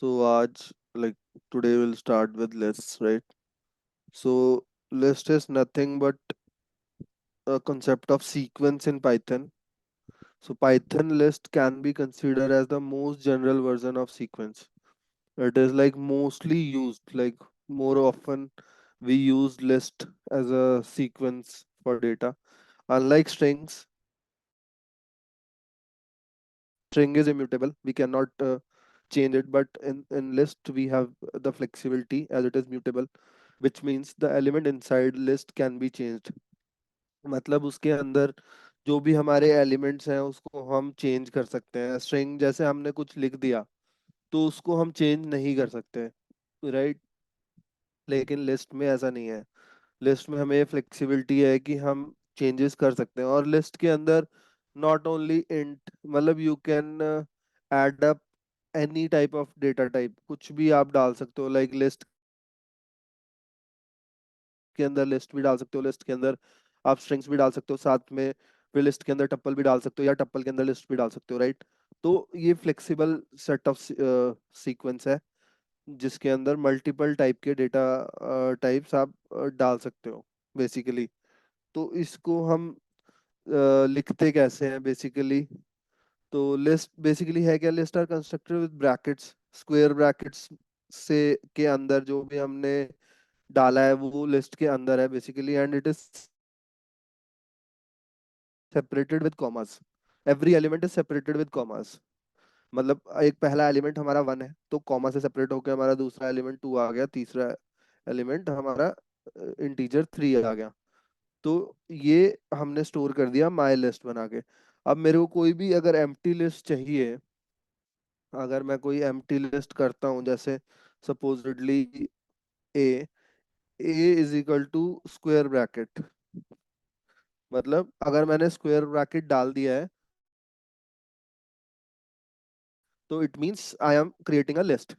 So आज like today we'll start with lists, right? So list is nothing but a concept of sequence in Python. So Python list can be considered as the most general version of sequence. It is like mostly used, like more often we use list as a sequence for data. Unlike strings, string is immutable. We cannot change it, but in list we have the flexibility as it is mutable, which means the element inside list can be changed. मतलब उसके अंदर जो भी हमारे elements हैं उसको हम change कर सकते हैं। स्ट्रिंग जैसे हमने कुछ लिख दिया तो उसको हम चेंज नहीं कर सकते, राइट? लेकिन लिस्ट में ऐसा नहीं है। लिस्ट में हमें फ्लेक्सिबिलिटी है कि हम चेंजेस कर सकते हैं, और लिस्ट के अंदर नॉट ओनली इंट, मतलब you can add up any type of data type, कुछ भी आप डाल सकते हो। लाइक लिस्ट के अंदर लिस्ट भी डाल सकते हो, लिस्ट के अंदर आप स्ट्रिंग्स भी डाल सकते हो साथ में, फिर लिस्ट के अंदर टप्पल भी डाल सकते हो या टप्पल के अंदर लिस्ट भी डाल सकते हो, राइट? तो ये फ्लेक्सिबल सेट ऑफ सीक्वेंस है जिसके अंदर मल्टीपल टाइप के डेटा टाइप्स आप डाल सकते हो बेसिकली। तो इसको हम लिखते कैसे हैं बेसिकली? तो लिस्ट बेसिकली है क्या, list are constructed with brackets, square brackets से के अंदर जो भी हमने डाला है वो लिस्ट के अंदर है basically, and it is separated with commas. Every element is separated with commas. मतलब एक पहला एलिमेंट हमारा वन है तो कॉमा से सेपरेट होकर हमारा दूसरा एलिमेंट टू आ गया, तीसरा एलिमेंट हमारा इंटीजर थ्री आ गया। तो ये हमने स्टोर कर दिया माई लिस्ट बना के। अब मेरे को कोई भी अगर एम्प्टी लिस्ट चाहिए, अगर मैं कोई एम्प्टी लिस्ट करता हूँ जैसे supposedly A, A is equal to square bracket, मतलब अगर मैंने स्क्वायर ब्रैकेट डाल दिया है तो it means I am creating a list.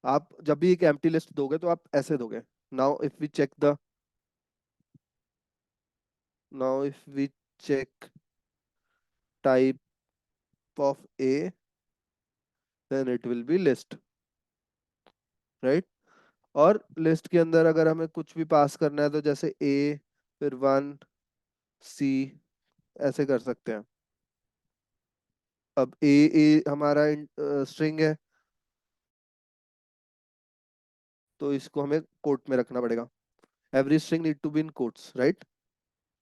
आप जब भी एक एम्प्टी लिस्ट दोगे तो आप ऐसे दोगे। Now if we check the now if we check type of A, then it will be list, right? और लिस्ट के अंदर अगर हमें कुछ भी पास करना है तो जैसे ए, फिर वन, सी, ऐसे कर सकते हैं। अब ए हमारा स्ट्रिंग है तो इसको हमें कोट में रखना पड़ेगा। Every string need to be in quotes, right?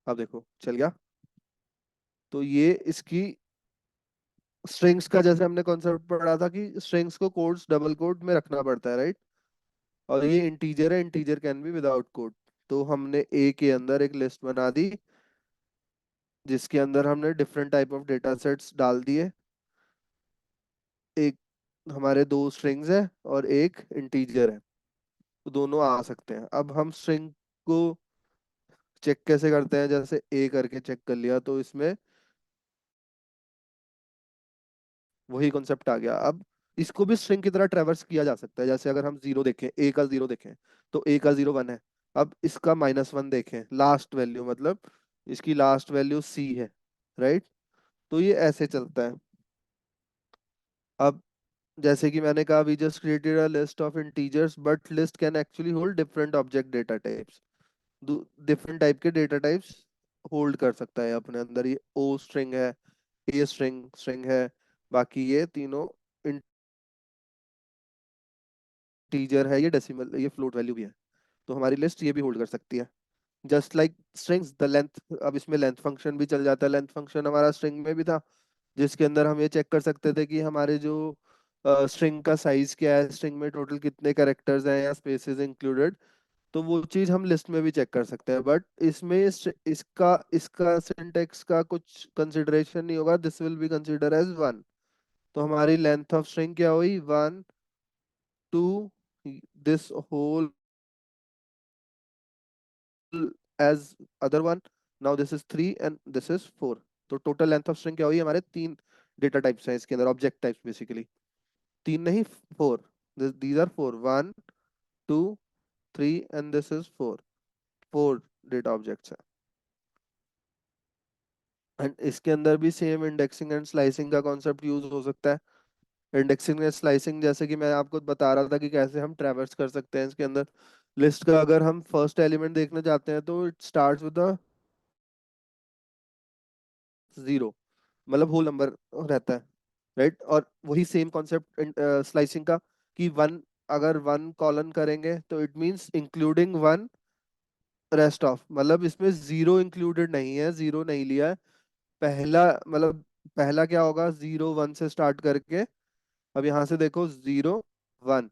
अब देखो चल गया। तो ये इसकी स्ट्रिंग्स का जैसे हमने कॉन्सेप्ट पढ़ा था कि स्ट्रिंग्स को कोट्स डबल कोट में रखना पड़ता है, राइट? और ये इंटीजर है, integer can be without quote. तो हमने ए के अंदर एक लिस्ट बना दी जिसके अंदर हमने different type of data sets डाल दिए। एक हमारे दो स्ट्रिंग्स है और एक इंटीजर है, तो दोनों आ सकते हैं। अब हम स्ट्रिंग को चेक कैसे करते हैं, जैसे ए करके चेक कर लिया तो इसमें वही कॉन्सेप्ट आ गया। अब इसको भी स्ट्रिंग की तरह ट्रेवर्स किया जा सकता है। जैसे अगर हम जीरो देखें, ए का जीरो देखें तो ए का जीरो वन है। अब इसका माइनस वन देखें, लास्ट वैल्यू मतलब इसकी लास्ट वैल्यू सी है, राइट? तो ये ऐसे चलता है। अब जैसे कि मैंने कहा, we just created a list of integers but list can actually hold different object data types. Different type के डेटा टाइप्स होल्ड कर सकता है अपने अंदर। ये ओ स्ट्रिंग है, ए स्ट्रिंग स्ट्रिंग है, बाकी ये तीनों इंटीजर है, ये डेसिमल, ये फ्लोट वैल्यू भी है। तो हमारी लिस्ट ये भी होल्ड कर सकती है। Just like strings the length, अब इसमें लेंथ फंक्शन भी चल जाता है। लेंथ फंक्शन हमारा स्ट्रिंग में भी था जिसके अंदर हम ये चेक कर सकते थे कि हमारे जो स्ट्रिंग का साइज क्या है, स्ट्रिंग में टोटल कितने कैरेक्टर्स हैं या स्पेसेस इंक्लूडेड। तो वो चीज हम लिस्ट में भी चेक कर सकते हैं, बट इसमें इसका इसका सिंटेक्स का कुछ कंसिडरेशन नहीं होगा। This will be consider as one. तो हमारी लेंथ ऑफ स्ट्रिंग क्या हुई, one, two, this whole as other one, now this is three and this is four. तो टोटल लेंथ ऑफ स्ट्रिंग क्या हुई, हमारे तीन डेटा टाइप्स हैं इसके अंदर, ऑब्जेक्ट टाइप्स बेसिकली। तीन नहीं, four. These are four, one, two, three and this is four. Four data objects हैं। एंड इसके अंदर भी सेम इंडेक्सिंग एंड स्लाइसिंग का कॉन्सेप्ट यूज हो सकता है। इंडेक्सिंग एंड स्लाइसिंग, जैसे कि मैं आपको बता रहा था कि कैसे हम ट्रैवर्स कर सकते हैं इसके अंदर। लिस्ट का अगर हम फर्स्ट एलिमेंट देखना चाहते हैं तो it starts with the zero, मतलब होल नंबर रहता है, राइट। और वही सेम कॉन्सेप्ट स्लाइसिंग का, कि वन, अगर वन कॉलन करेंगे तो it means including one rest of, मतलब इसमें जीरो इंक्लूडेड नहीं है, जीरो नहीं लिया है। पहला मतलब पहला क्या होगा, जीरो वन से स्टार्ट करके, अब यहाँ से देखो जीरो वन,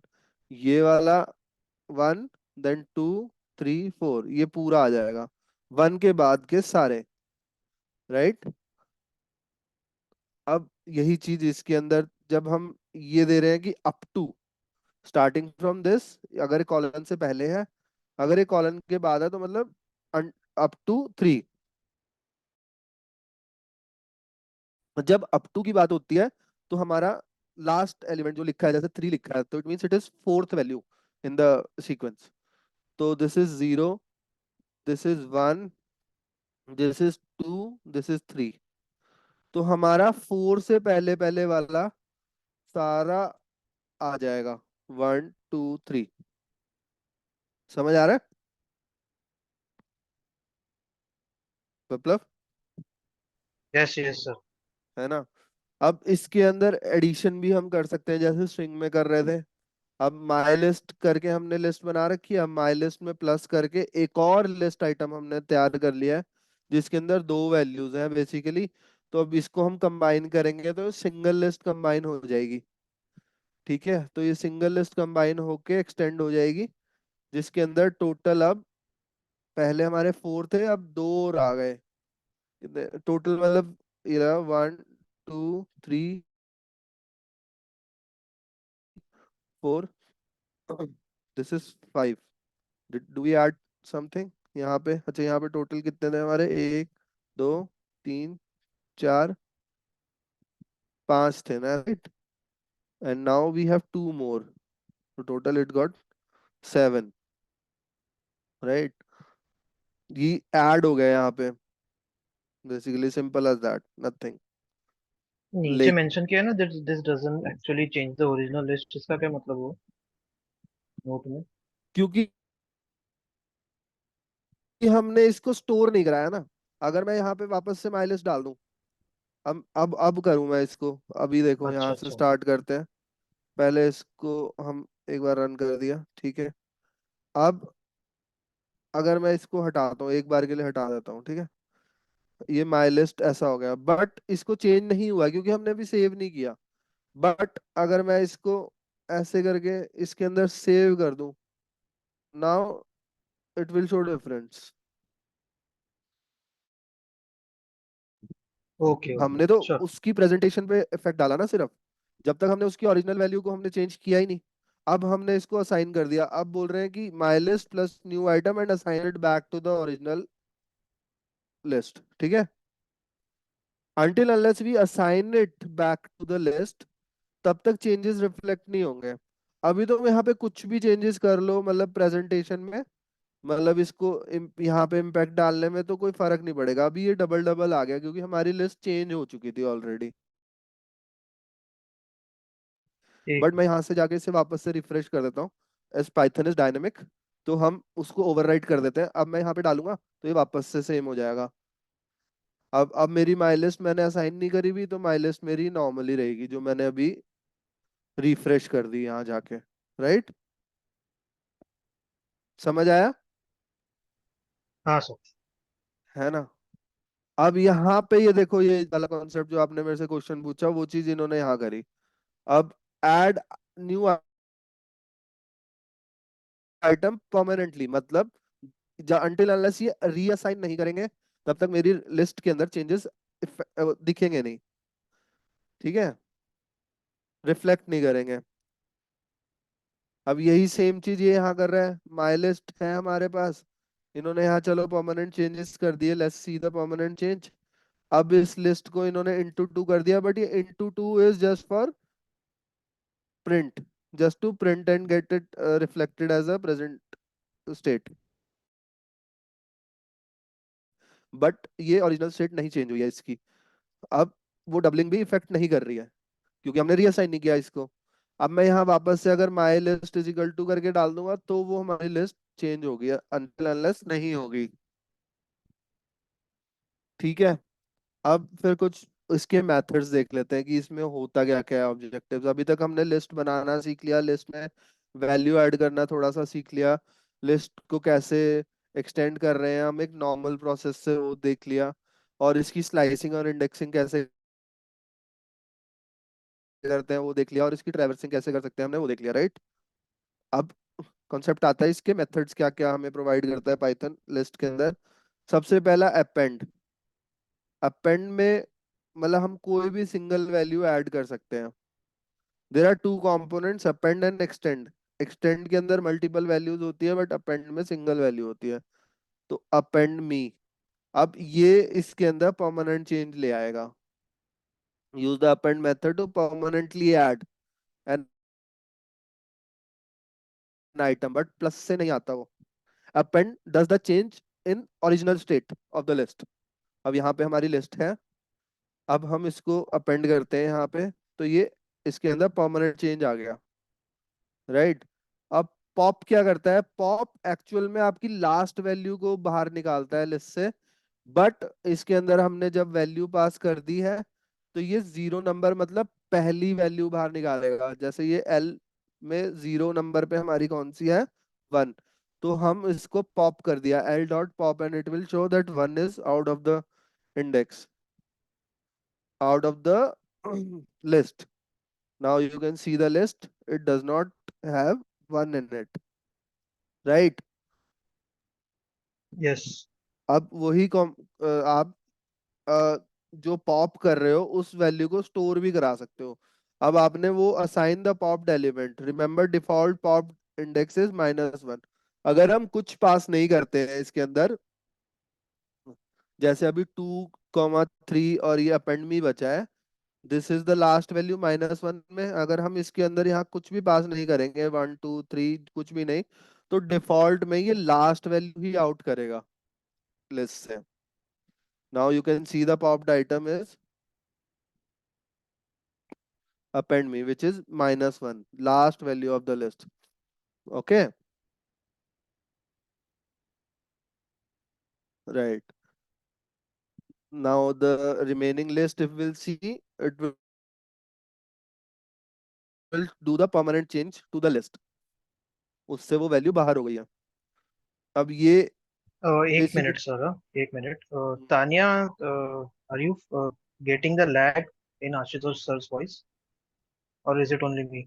ये वाला one, then two, three, four, ये पूरा आ जाएगा, वन के बाद के सारे, राइट। अब यही चीज इसके अंदर जब हम ये दे रहे हैं कि up to, starting from this, अगर कॉलन से पहले है, अगर ये कॉलन के बाद है तो मतलब अप टू थ्री। जब अप टू की बात होती है तो हमारा लास्ट एलिमेंट जो लिखा है, जैसे थ्री लिखा है, तो it means it is fourth value in the sequence. तो this is zero, this is one, this is two, this is three. तो हमारा फोर से पहले पहले वाला सारा आ जाएगा, वन टू थ्री। समझ आ रहा है मतलब, यस यस सर। है ना। अब इसके अंदर एडिशन भी हम कर सकते हैं, जैसे स्ट्रिंग में कर रहे थे। अब माई लिस्ट करके हमने लिस्ट बना रखी है, अब माई लिस्ट में प्लस करके एक और लिस्ट आइटम हमने तैयार कर लिया है, जिसके अंदर दो वैल्यूज हैं बेसिकली। तो अब इसको हम कंबाइन करेंगे तो सिंगल लिस्ट कंबाइन हो जाएगी, ठीक है। तो ये सिंगल लिस्ट कंबाइन होके एक्सटेंड हो जाएगी, जिसके अंदर टोटल, अब पहले हमारे फोर थे, अब दो और आ गए, टोटल मतलब 1 2 3 4, this is 5। Do we add something यहाँ पे? अच्छा, यहाँ पे टोटल कितने थे हमारे, एक, दो, तीन, चार, पांच थे ना, right. And now we have two more, तो टोटल इट गॉट 7, राइट। ये ऐड हो गया यहाँ पे, basically simple as that, nothing. नीचे लाइक, मेंशन किया है ना, this this doesn't actually change the original list, इसका क्या मतलब हुआ नोट में? क्योंकि हमने इसको स्टोर नहीं कराया ना। अगर मैं यहाँ पे वापस से माई लिस्ट डाल दूं, अब करूँ मैं इसको, अभी देखो अच्छा यहाँ से अच्छा। स्टार्ट करते हैं। पहले इसको हम एक बार रन कर दिया, ठीक है। अब अगर मैं इसको हटाता हूँ, एक बार के लिए हटा देता हूँ, ठीक है। ये माई लिस्ट ऐसा हो गया, बट इसको चेंज नहीं हुआ क्योंकि हमने अभी सेव नहीं किया। बट अगर मैं इसको ऐसे करके इसके अंदर सेव कर दूं, now it will show difference. Okay okay हमने तो श्योर। उसकी प्रेजेंटेशन पे इफेक्ट डाला ना सिर्फ, जब तक हमने उसकी ओरिजिनल वैल्यू को हमने चेंज किया ही नहीं। अब हमने इसको असाइन कर दिया, अब बोल रहे हैं कि my list plus new item and assign it back to the original list, ठीक है। until unless we assign it back to the list, तब तक चेंजेस रिफ्लेक्ट नहीं होंगे। अभी तो यहाँ पे कुछ भी चेंजेस कर लो, मतलब प्रेजेंटेशन में, मतलब इसको यहाँ पे इम्पैक्ट डालने में तो कोई फर्क नहीं पड़ेगा। अभी ये डबल डबल आ गया क्योंकि हमारी लिस्ट चेंज हो चुकी थी ऑलरेडी। ठीक बट है। मैं यहाँ से जाके इसे वापस से रिफ्रेश कर देता हूँ, एस पाइथन इज डायनेमिक, तो हम उसको ओवरराइट कर देते हैं। अब मैं यहाँ पे डालूंगा तो ये वापस से सेम हो जाएगा। अब मेरी माई लिस्ट मैंने असाइन नहीं करी भी, तो माई लिस्ट मेरी नॉर्मली रहेगी जो मैंने अभी रिफ्रेश कर दी यहाँ जाके, राइट। समझ आया, हाँ सर। है ना। अब यहाँ पे ये देखो, ये वाला कॉन्सेप्ट जो आपने मेरे से क्वेश्चन पूछा, वो चीज इन्होंने यहाँ करी। अब ऐड न्यू आइटम परमानेंटली, मतलब अनटिल अनलेस ये रीअसाइन नहीं करेंगे, तब तक मेरी लिस्ट के अंदर चेंजेस दिखेंगे नहीं, ठीक है, रिफ्लेक्ट नहीं करेंगे। अब यही सेम चीज ये यहाँ कर रहा है, माई लिस्ट है हमारे पास, इन्होंने यहाँ चलो परमानेंट चेंजेस कर दिए, let's see the permanent change. अब इस लिस्ट को इन्होंने इंटू टू कर दिया, बट ये into two is just for print, just to print and get it reflected as a present state. But ये ओरिजिनल स्टेट नहीं चेंज हुई है इसकी। अब वो डबलिंग भी इफेक्ट नहीं कर रही है, क्योंकि हमने रीअसाइन नहीं किया इसको। अब मैं यहाँ वापस से अगर my list is equal to करके डाल दूंगा तो वो हमारी लिस्ट चेंज होगी, अनटिल अनलेस नहीं होगी। ठीक है। अब फिर कुछ इसके मेथड्स देख लेते हैं कि इसमें होता क्या क्या है ऑब्जेक्टिव्स। अभी तक हमने लिस्ट बनाना सीख लिया, लिस्ट में वैल्यू ऐड करना थोड़ा सा सीख लिया, लिस्ट को कैसे एक्सटेंड कर रहे हैं हम एक नॉर्मल प्रोसेस से वो देख लिया, और इसकी स्लाइसिंग और इंडेक्सिंग कैसे करते हैं वो देख लिया, और इसकी ट्रैवर्सिंग कैसे कर सकते हैं हमने वो देख लिया, राइट। अब कॉन्सेप्ट आता है इसके मेथड्स क्या क्या हमें प्रोवाइड करता है पाइथन लिस्ट के अंदर। सबसे पहला अपेंड। अपेंड में मतलब हम कोई भी सिंगल वैल्यू ऐड कर सकते हैं। There are two components, append and extend. Extend के अंदर मल्टीपल वैल्यूज होती है बट अपेंड में सिंगल वैल्यू होती है। तो अपेंड मी, अब ये इसके अंदर परमानेंट चेंज ले आएगा। Use the append method to permanently add an item, but plus से नहीं आता वो। Append does the change in original state of the list. अब यहाँ पे हमारी लिस्ट है, अब हम इसको अपेंड करते हैं यहाँ पे, तो ये इसके अंदर परमानेंट चेंज आ गया, राइट। अब पॉप क्या करता है, पॉप एक्चुअल में आपकी लास्ट वैल्यू को बाहर निकालता है लिस्ट से, बट इसके अंदर हमने जब वैल्यू पास कर दी है तो ये जीरो नंबर मतलब पहली वैल्यू बाहर निकालेगा। जैसे ये एल में जीरो नंबर पे हमारी कौन सी है, वन। तो हम इसको पॉप कर दिया, L dot pop, and it will show that one is out of the index, out of the list. Now you can see the list. It does not have one in it, right? Yes. अब वही आप जो pop कर रहे हो उस value को store भी करा सकते हो। अब आपने वो assign the popped element, remember default pop index is -1। अगर हम कुछ पास नहीं करते हैं इसके अंदर, जैसे अभी 2, 3 और ये अपेंड में बचा है, this is the last value -1 में, अगर हम इसके अंदर यहाँ कुछ भी पास नहीं करेंगे, 1, 2, 3 कुछ भी नहीं, तो डिफॉल्ट में ये लास्ट वैल्यू ही आउट करेगा लिस्ट से। Now you can see the popped item is append me which is -1, last value of the list. Okay, right. Now the remaining list, if we'll see, it will do the permanent change to the list, उससे वो value बाहर हो गई है। अब ये एक basically minute sir, एक minute. Tania, are you getting the lag in Ashutosh sir's voice, or is it only me?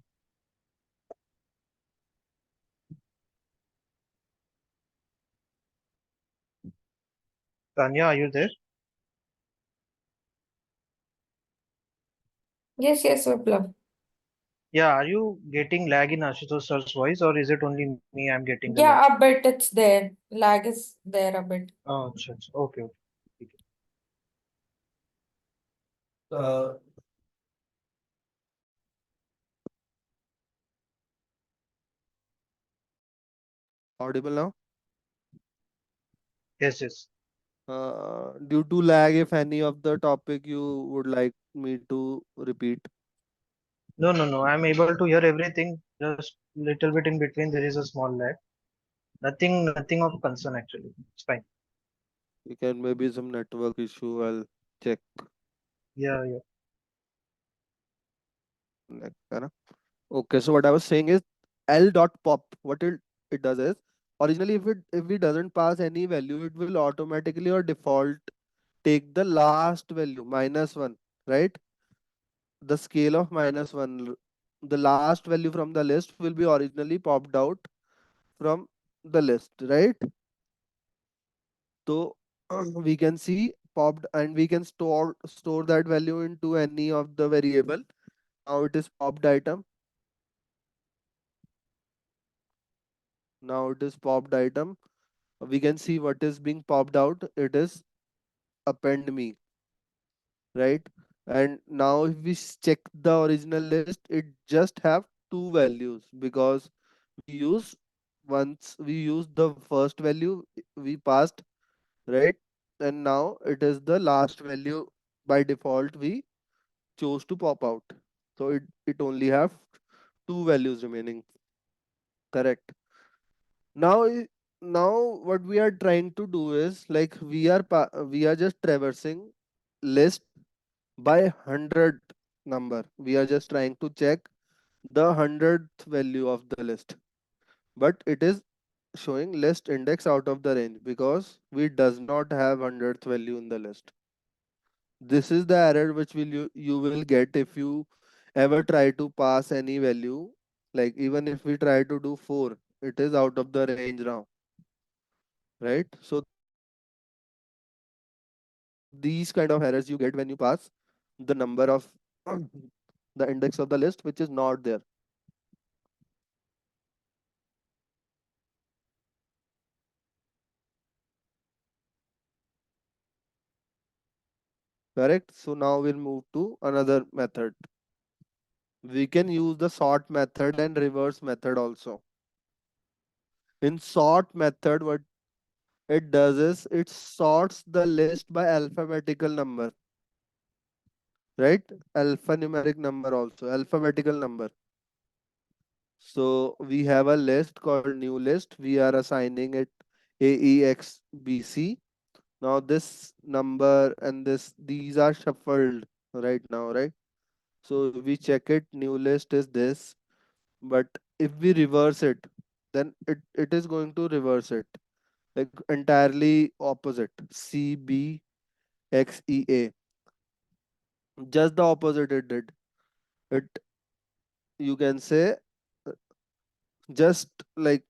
Tanya, are you there? Yes, yes, Viplav. Yeah, are you getting lag in Ashutosh sir's voice, or is it only me I'm getting the lag? Yeah, a bit it's there. Lag is there a bit. Oh, अच्छा, okay, okay. ठीक है। audible now. Yes, yes. Due to lag, if any of the topic you would like me to repeat. No, no, no. I'm able to hear everything. Just little bit in between, there is a small lag. Nothing of concern actually. It's fine. You can maybe some network issue, I'll check. Yeah, yeah. है ना? Okay, so what I was saying is L dot pop, what it does is, originally if it doesn't pass any value, it will automatically or default take the last value -1, right? The scale of -1, the last value from the list will be originally popped out from the list, right? So we can see popped, and we can store that value into any of the variable. Now it is popped item. Now it is popped item. We can see what is being popped out. It is append me, right? And now if we check the original list, it just have two values, because we use once we use the first value we passed, right? And now it is the last value by default we chose to pop out. So it only have two values remaining. Correct. Now now what we are trying to do is like we are just traversing list by 100 number. We are just trying to check the 100th value of the list, but it is showing list index out of the range because we does not have 100th value in the list. This is the error which you will get if you ever try to pass any value. Like even if we try to do 4, it is out of the range now, right? So these kind of errors you get when you pass the number of the index of the list which is not there. Correct. So now we'll move to another method. We can use the sort method and reverse method also. In sort method, what it does is it sorts the list by alphabetical number, right? Alphanumeric number also, alphabetical number. So we have a list called new list. We are assigning it AEXBC. Now this number and these are shuffled right now, right? So we check it, new list is this, but if we reverse it, then it is going to reverse it like entirely opposite. CBXEA, just the opposite it did. It, you can say, uh, just like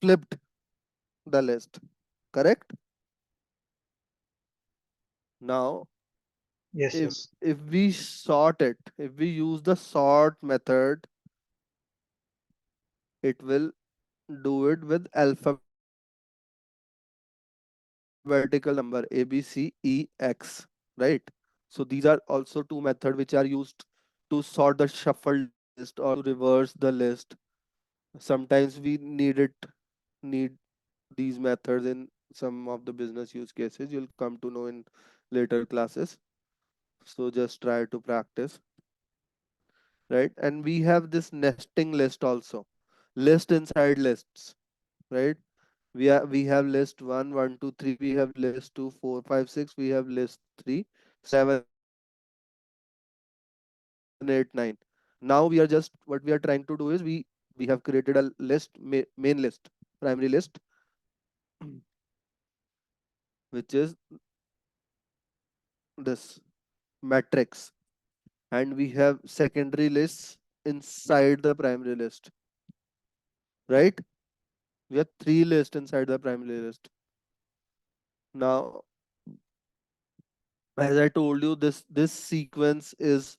flipped the list. Correct. Now Yes, if yes. if we sort it, if we use the sort method, it will do it with alphabetical number ABCEX, right? So these are also two methods which are used to sort the shuffled list or to reverse the list. Sometimes we need these methods in some of the business use cases. You'll come to know in later classes. So just try to practice, right? And we have this nesting list also, list inside lists, right? We have list 1, 1, 2, 3. We have list 2, 4, 5, 6. We have list 3, 7, 8, 9. Now we are just what we are trying to do is we have created a main list, primary list, which is this matrix, and we have secondary lists inside the primary list, right? We have three lists inside the primary list. Now, as I told you, this sequence is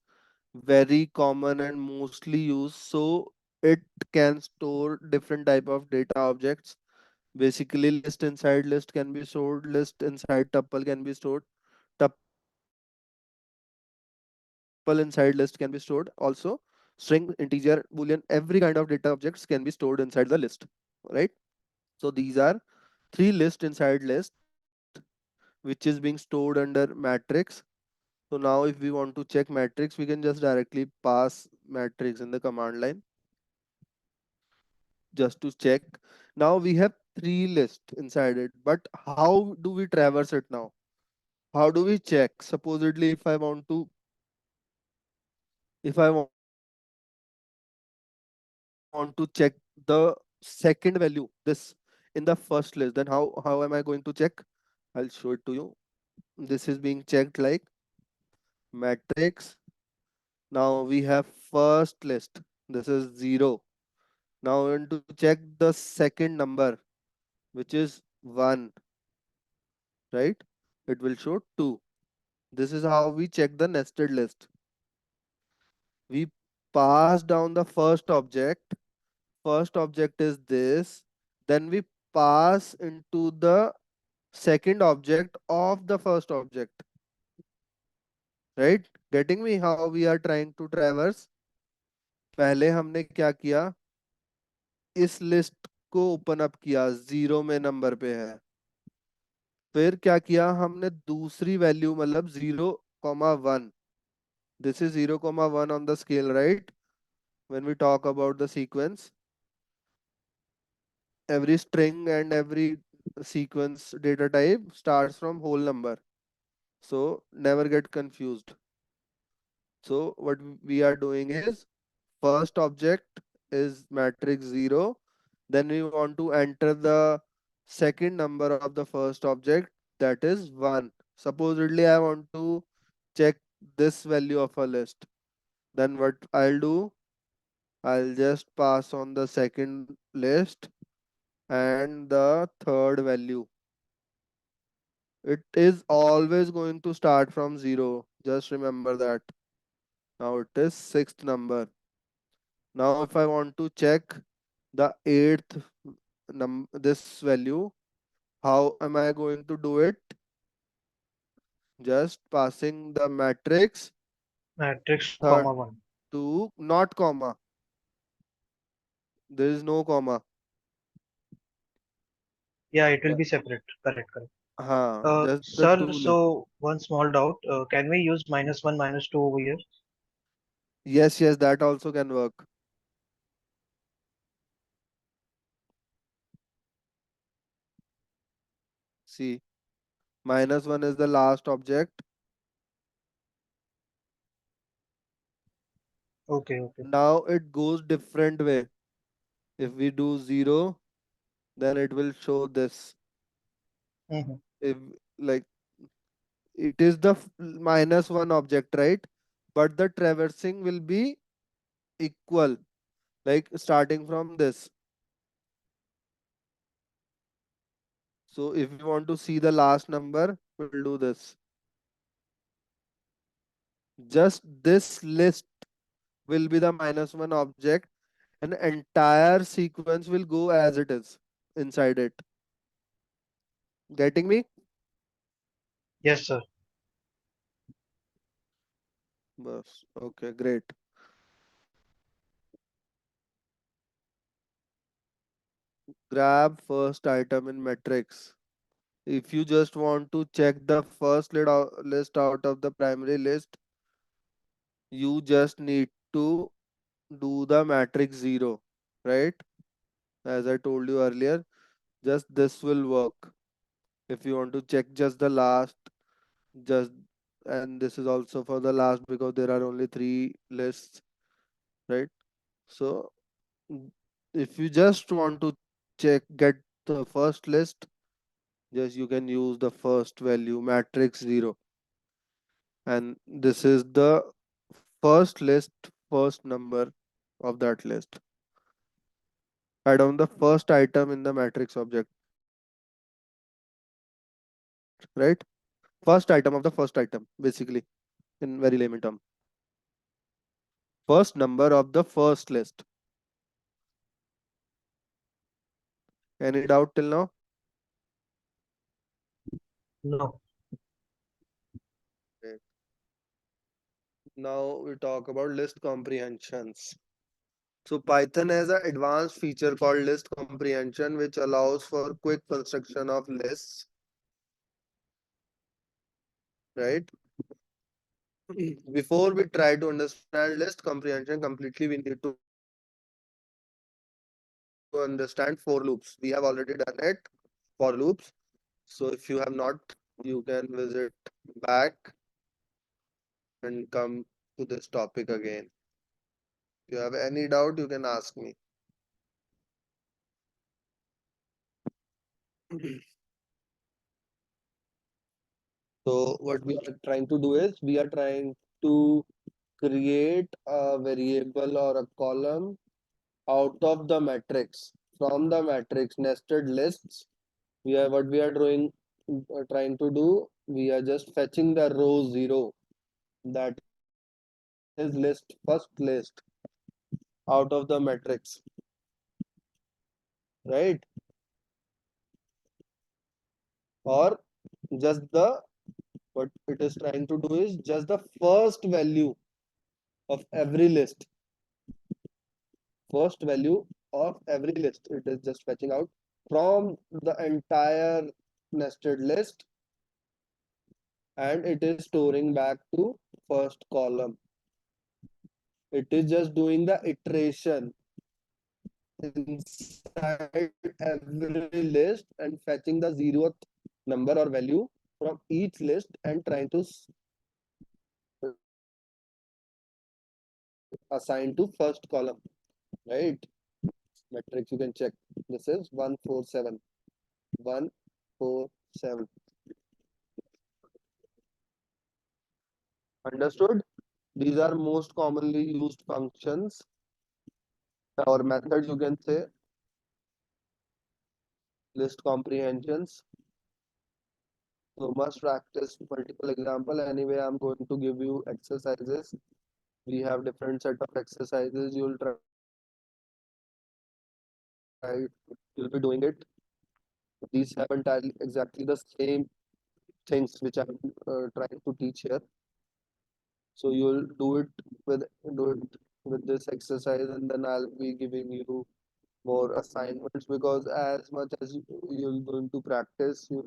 very common and mostly used, so it can store different type of data objects. Basically, list inside list can be stored, list inside tuple can be stored, tuple inside list can be stored. Also, string, integer, boolean, every kind of data objects can be stored inside the list, right? So these are three lists inside list, which is being stored under matrix. So now if we want to check matrix, we can just directly pass matrix in the command line just to check. Now we have three lists inside it, but how do we traverse it now? How do we check? Supposedly, if I want to check the second value, this in the first list, then how am I going to check? I'll show it to you. This is being checked like matrix. Now we have first list. This is 0. Now I want to check the second number, which is 1, right? It will show 2. This is how we check the nested list. We pass down the first object. First object is this. Then we pass into the second object of the first object, right? Getting me how we are trying to traverse? पहले हमने क्या किया, इस list को open up किया, 0 में number पे है. फिर क्या किया हमने, दूसरी वैल्यू मतलब 0, 1 This is 0, 1 on the scale, right? When we talk about the sequence, every string and every sequence data type starts from whole number. So never get confused. So what we are doing is, first object is matrix 0, then we want to enter the second number of the first object, that is 1. Supposedly I want to check this value of a list. Then what I'll do, I'll just pass on the second list and the third value. It is always going to start from 0. Just remember that. Now it is sixth number. Now if I want to check the eighth this value, how am I going to do it? Just passing the matrix Matrix, third comma 1. to not comma. There is no comma. Yeah, it will Yeah. be separate. Correct, correct. Just the Sir, two list. so one small doubt. Can we use -1, -2 over here? Yes, yes, that also can work. See, -1 is the last object. Okay, okay. Now it goes different way. If we do 0, then it will show this. Mm-hmm. If like it is the -1 object, right? But the traversing will be equal, like starting from this. So if you want to see the last number, we'll do this. Just this list will be the -1 object, and entire sequence will go as it is inside it. Getting me? Yes, sir. Bas. Okay, great. Grab first item in matrix. If you just want to check the first list out of the primary list, you just need to do the matrix 0, right? As I told you earlier, just this will work. If you want to check just the last, just, and this is also for the last because there are only 3 lists, right? So if you just want to get the first list, just you can use the first value matrix 0, and this is the first list, first number of that list. Add on the first item in the matrix object, right? First item of the first item, basically, in very layman term. First number of the first list. Any doubt till now? No. Okay. Now we talk about list comprehensions. So Python has an advanced feature called list comprehension, which allows for quick construction of lists, right? Before we try to understand list comprehension completely, we need to understand for loops. We have already done it, for loops. So if you have not, you can visit back and come to this topic again. If you have any doubt, you can ask me. So what we are trying to do is we are trying to create a variable or a column out of the matrix. From the matrix nested lists, we are what we are doing, trying to do. We are just fetching the row 0, that is first list out of the matrix, right? Or just the what it is trying to do is just the first value of every list, first value of every list. It is just fetching out from the entire nested list, and it is storing back to first column. It is just doing the iteration inside every list and fetching the zeroth number or value from each list and trying to assign to first column, right? Matrix you can check. This is 147. 147. Understood? These are most commonly used functions or methods, you can say. List comprehensions. So must practice multiple example. Anyway, I'm going to give you exercises. We have different set of exercises. You'll try. You'll be doing it. These have entirely exactly the same things which I'm trying to teach here. So you'll do it with this exercise, and then I'll be giving you more assignments because as much as you're going to practice, you'll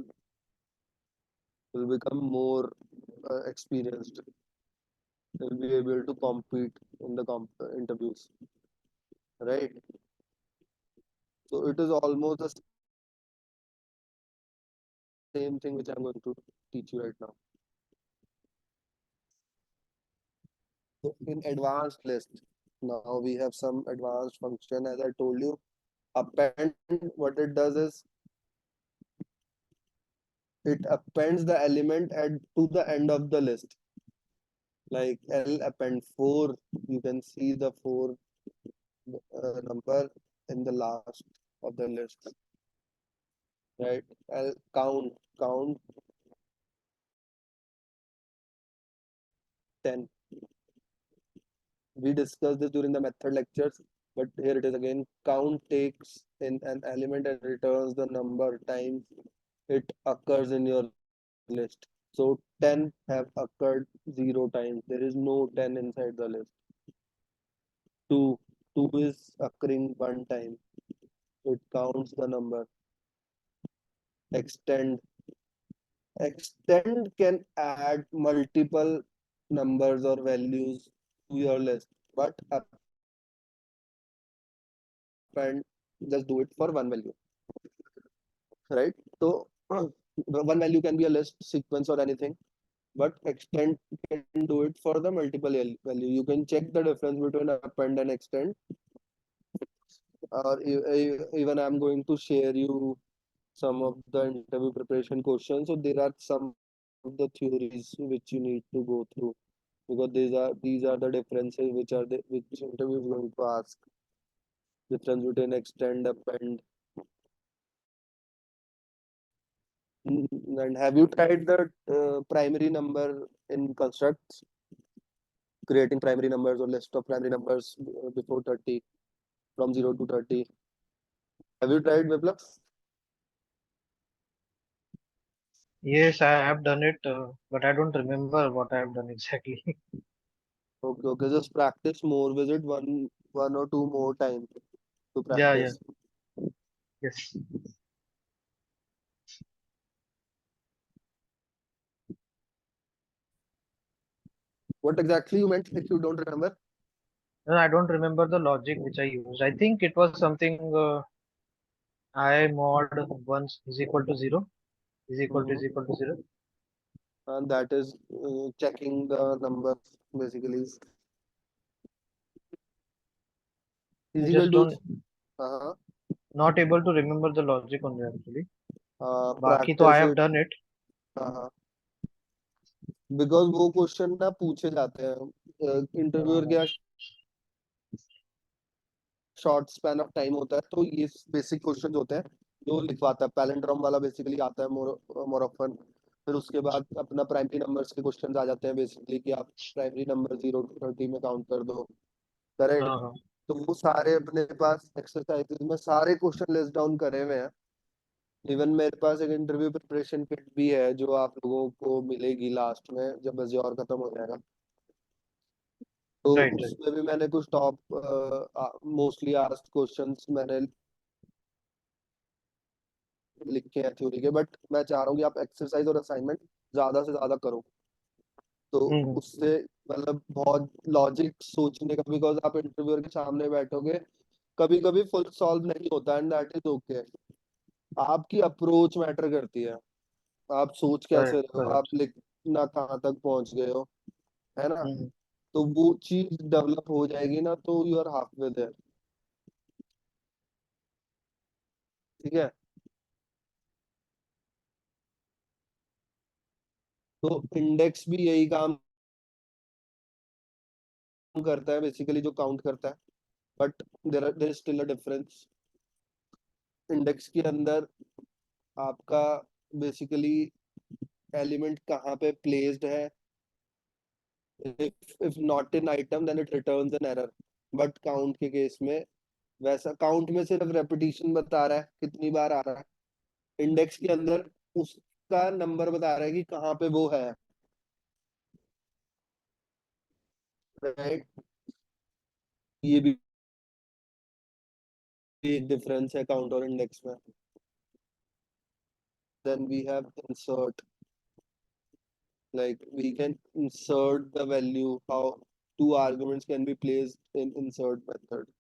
become more experienced. You'll be able to compete in the interviews, right? So it is almost the same thing which I'm going to teach you right now. So in advanced list, now we have some advanced function. As I told you, append, what it does is it appends the element to the end of the list. Like L append 4, you can see the 4 number in the last of the list, right? L count 10. We discussed this during the method lectures, but here it is again. Count takes in an element and returns the number times it occurs in your list. So 10 have occurred 0 times. There is no 10 inside the list. 2 is occurring 1 time. It counts the number. Extend can add multiple numbers or values to your list, but append just do it for one value, right? So one value can be a list sequence or anything, but extend can do it for the multiple value. You can check the difference between append and extend, or even I'm going to share you some of the interview preparation questions. So there are some of the theories which you need to go through because these are the differences which interview is going to ask. Difference between extend, append. And have you tried the primary number in constructs? Creating primary numbers or list of primary numbers before 30 from 0 to 30. Have you tried, Viplab? Yes, I have done it, but I don't remember what I have done exactly. Okay, okay. Just practice more. Visit one or two more times to Yeah, yeah, practice. yes. What exactly you meant if you don't remember? No, I don't remember the logic which I used. I think it was something I mod 1 is equal to 0 is equal to Mm-hmm. is equal to 0. And that is checking the numbers basically. I Is equal just to don't uh, not able to remember the logic only actually. बाकी तो I practice have it. done it. uh, because वो question ना पूछे जाते हैं interviewer Uh, के short span of time होता है तो ये बेसिक क्वेश्चन होते हैं जो लिखवाता है पैलेंड्रोम वाला बेसिकली आता है मोर ऑफन फिर उसके बाद अपना प्राइमरी नंबर्स के क्वेश्चंस आ जाते हैं बेसिकली कि आप प्राइमरी नंबर 0 to 30 में काउंट कर दो करेक्ट हाँ तो वो सारे अपने पास एक्सरसाइजेज में सारे क्वेश्चन लिस्ट डाउन करे हुए हैं इवन मेरे पास एक इंटरव्यू प्रिपरेशन किट भी है जो आप लोगों को मिलेगी लास्ट में जब Azure खत्म हो जाएगा तो right right. उसमें भी मैंने कुछ टॉप मोस्टली आस्क्ड क्वेश्चंस मैंने लिखे हैं थ्योरी के बट मैं चाह रहा हूँ कि आप एक्सरसाइज और असाइनमेंट ज्यादा से ज्यादा करो तो हम्म उससे मतलब बहुत लॉजिक सोचने का, बिकॉज आप इंटरव्यूअर के सामने बैठोगे, कभी कभी फुल सॉल्व नहीं होता, एंड दैट इज ओके। आपकी अप्रोच मैटर करती है, आप सोच कैसे correct, रहे हो, आप correct. लिखना कहाँ तक पहुंच गए हो, है ना। Hmm. तो वो चीज डेवलप हो जाएगी ना, तो you are halfway there. ठीक है। तो इंडेक्स भी यही काम करता है बेसिकली, जो काउंट करता है, but there is still a difference. Index के अंदर आपका बेसिकली एलिमेंट कहाँ पे प्लेस्ड है, if not in item then it returns an error, but count के केस में वैसा, काउंट में सिर्फ रेपिटेशन बता रहा है कितनी बार आ रहा है, इंडेक्स के अंदर उसका नंबर बता रहा है कि कहाँ पे वो है। राइट। ये भी एक डिफरेंस है काउंट और इंडेक्स में। Then we have insert, like we can insert the value, how two arguments can be placed in insert method.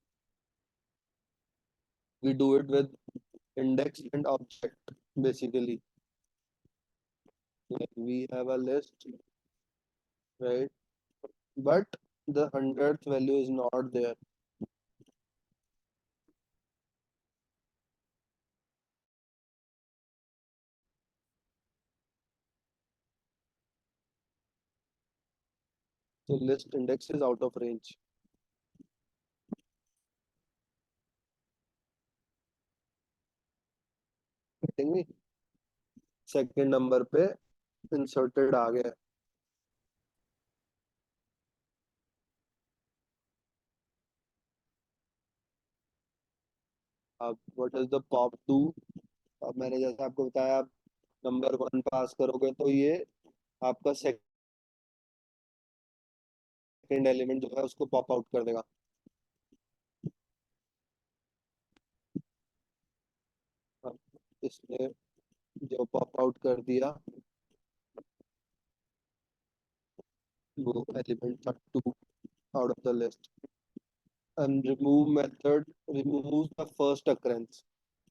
We do it with index and object basically. Like we have a list, right, but the 100th value is not there. So list index is out of range. Getting me? Second number पे inserted आ गया। अब what is the pop two. अब मैंने जैसे आपको बताया, आप नंबर 1 पास करोगे तो ये आपका सेकंड एलिमेंट जो है उसको पॉप आउट कर देगा। अब इसने जो पॉप आउट कर दिया, वो एलिमेंट था 2 out of the list, and remove method removes the first occurrence.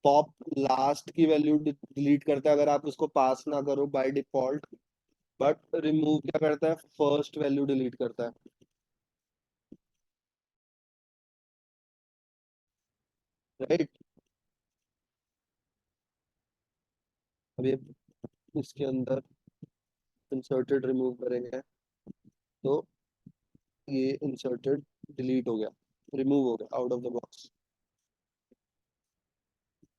Pop last की वैल्यू डिलीट करता है अगर आप उसको पास ना करो बाय डिफॉल्ट, बट रिमूव क्या करता है, फर्स्ट वैल्यू डिलीट करता है। राइट। अब ये इसके अंदर इंसर्टेड रिमूव करेंगे तो ये इंसर्टेड डिलीट हो गया, रिमूव हो गया out of the box.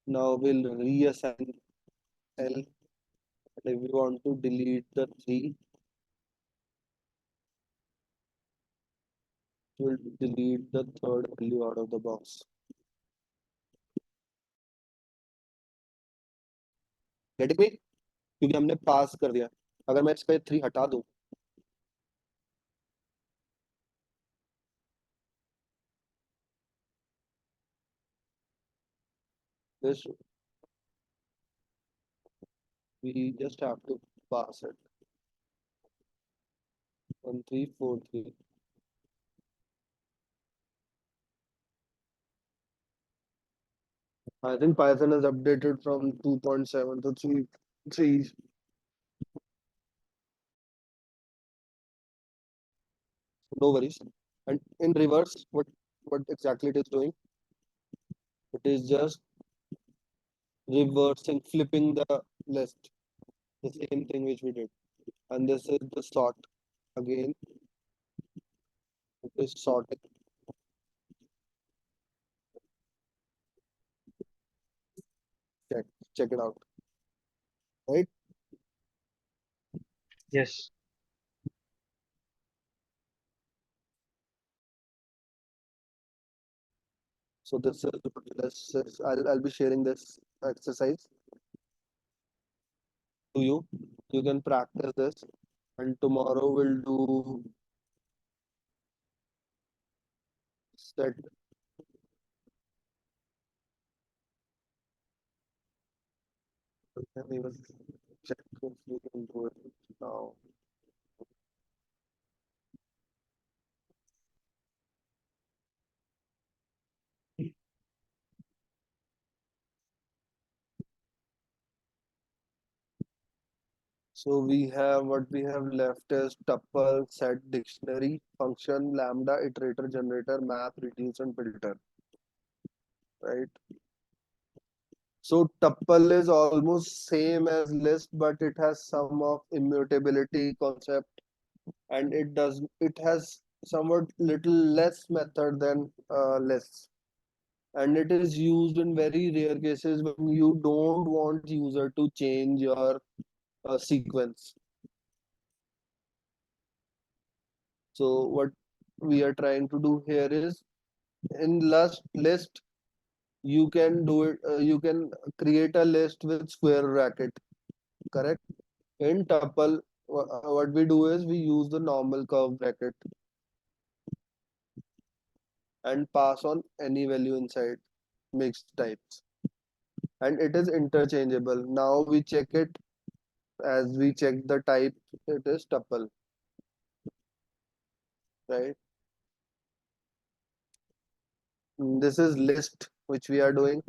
Now will reassign L, and if we want to delete the 3, we'll delete the third value out of the box. Getting me? क्योंकि हमने पास कर दिया। अगर मैं इसका 3 हटा दूं, this we just have to pass it 1343. I think Python has updated from 2.7 to 3. 3. No worries. And in reverse, what exactly it is doing? It is just reversing, flipping the list, the same thing which we did. And this is the sort. Again, it is sorting. Check, check it out. Right? Yes. So I'll be sharing this exercise to you. You can practice this, and tomorrow we'll do set. We can even check if we can do it now. So we have what we have left is tuple, set, dictionary, function, lambda, iterator, generator, map, reduce, and filter. Right. So tuple is almost same as list, but it has some of immutability concept, and it has somewhat little less method than lists, and it is used in very rare cases when you don't want user to change your sequence. So what we are trying to do here is in list you can do it. You can create a list with square bracket, correct? In tuple, what we do is we use the normal curve bracket and pass on any value inside mixed types, and it is interchangeable. Now we check it as we check the type. It is tuple, right? This is list which we are doing,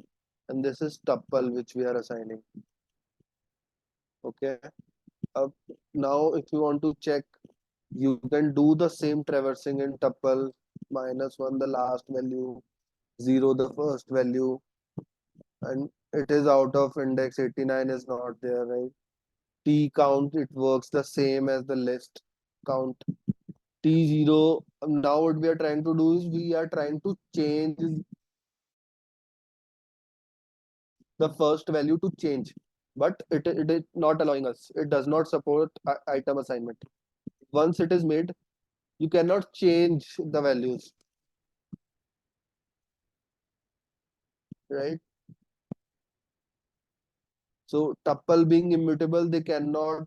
and this is tuple which we are assigning. Okay. uh, Now if you want to check, you can do the same traversing in tuple. -1 the last value, 0 the first value, and it is out of index 89 is not there, right? T count, it works the same as the list count. T0, now what we are trying to do is we are trying to change the first value to change, but it is not allowing us. It does not support item assignment. Once it is made, you cannot change the values, right? So tuple being immutable, they cannot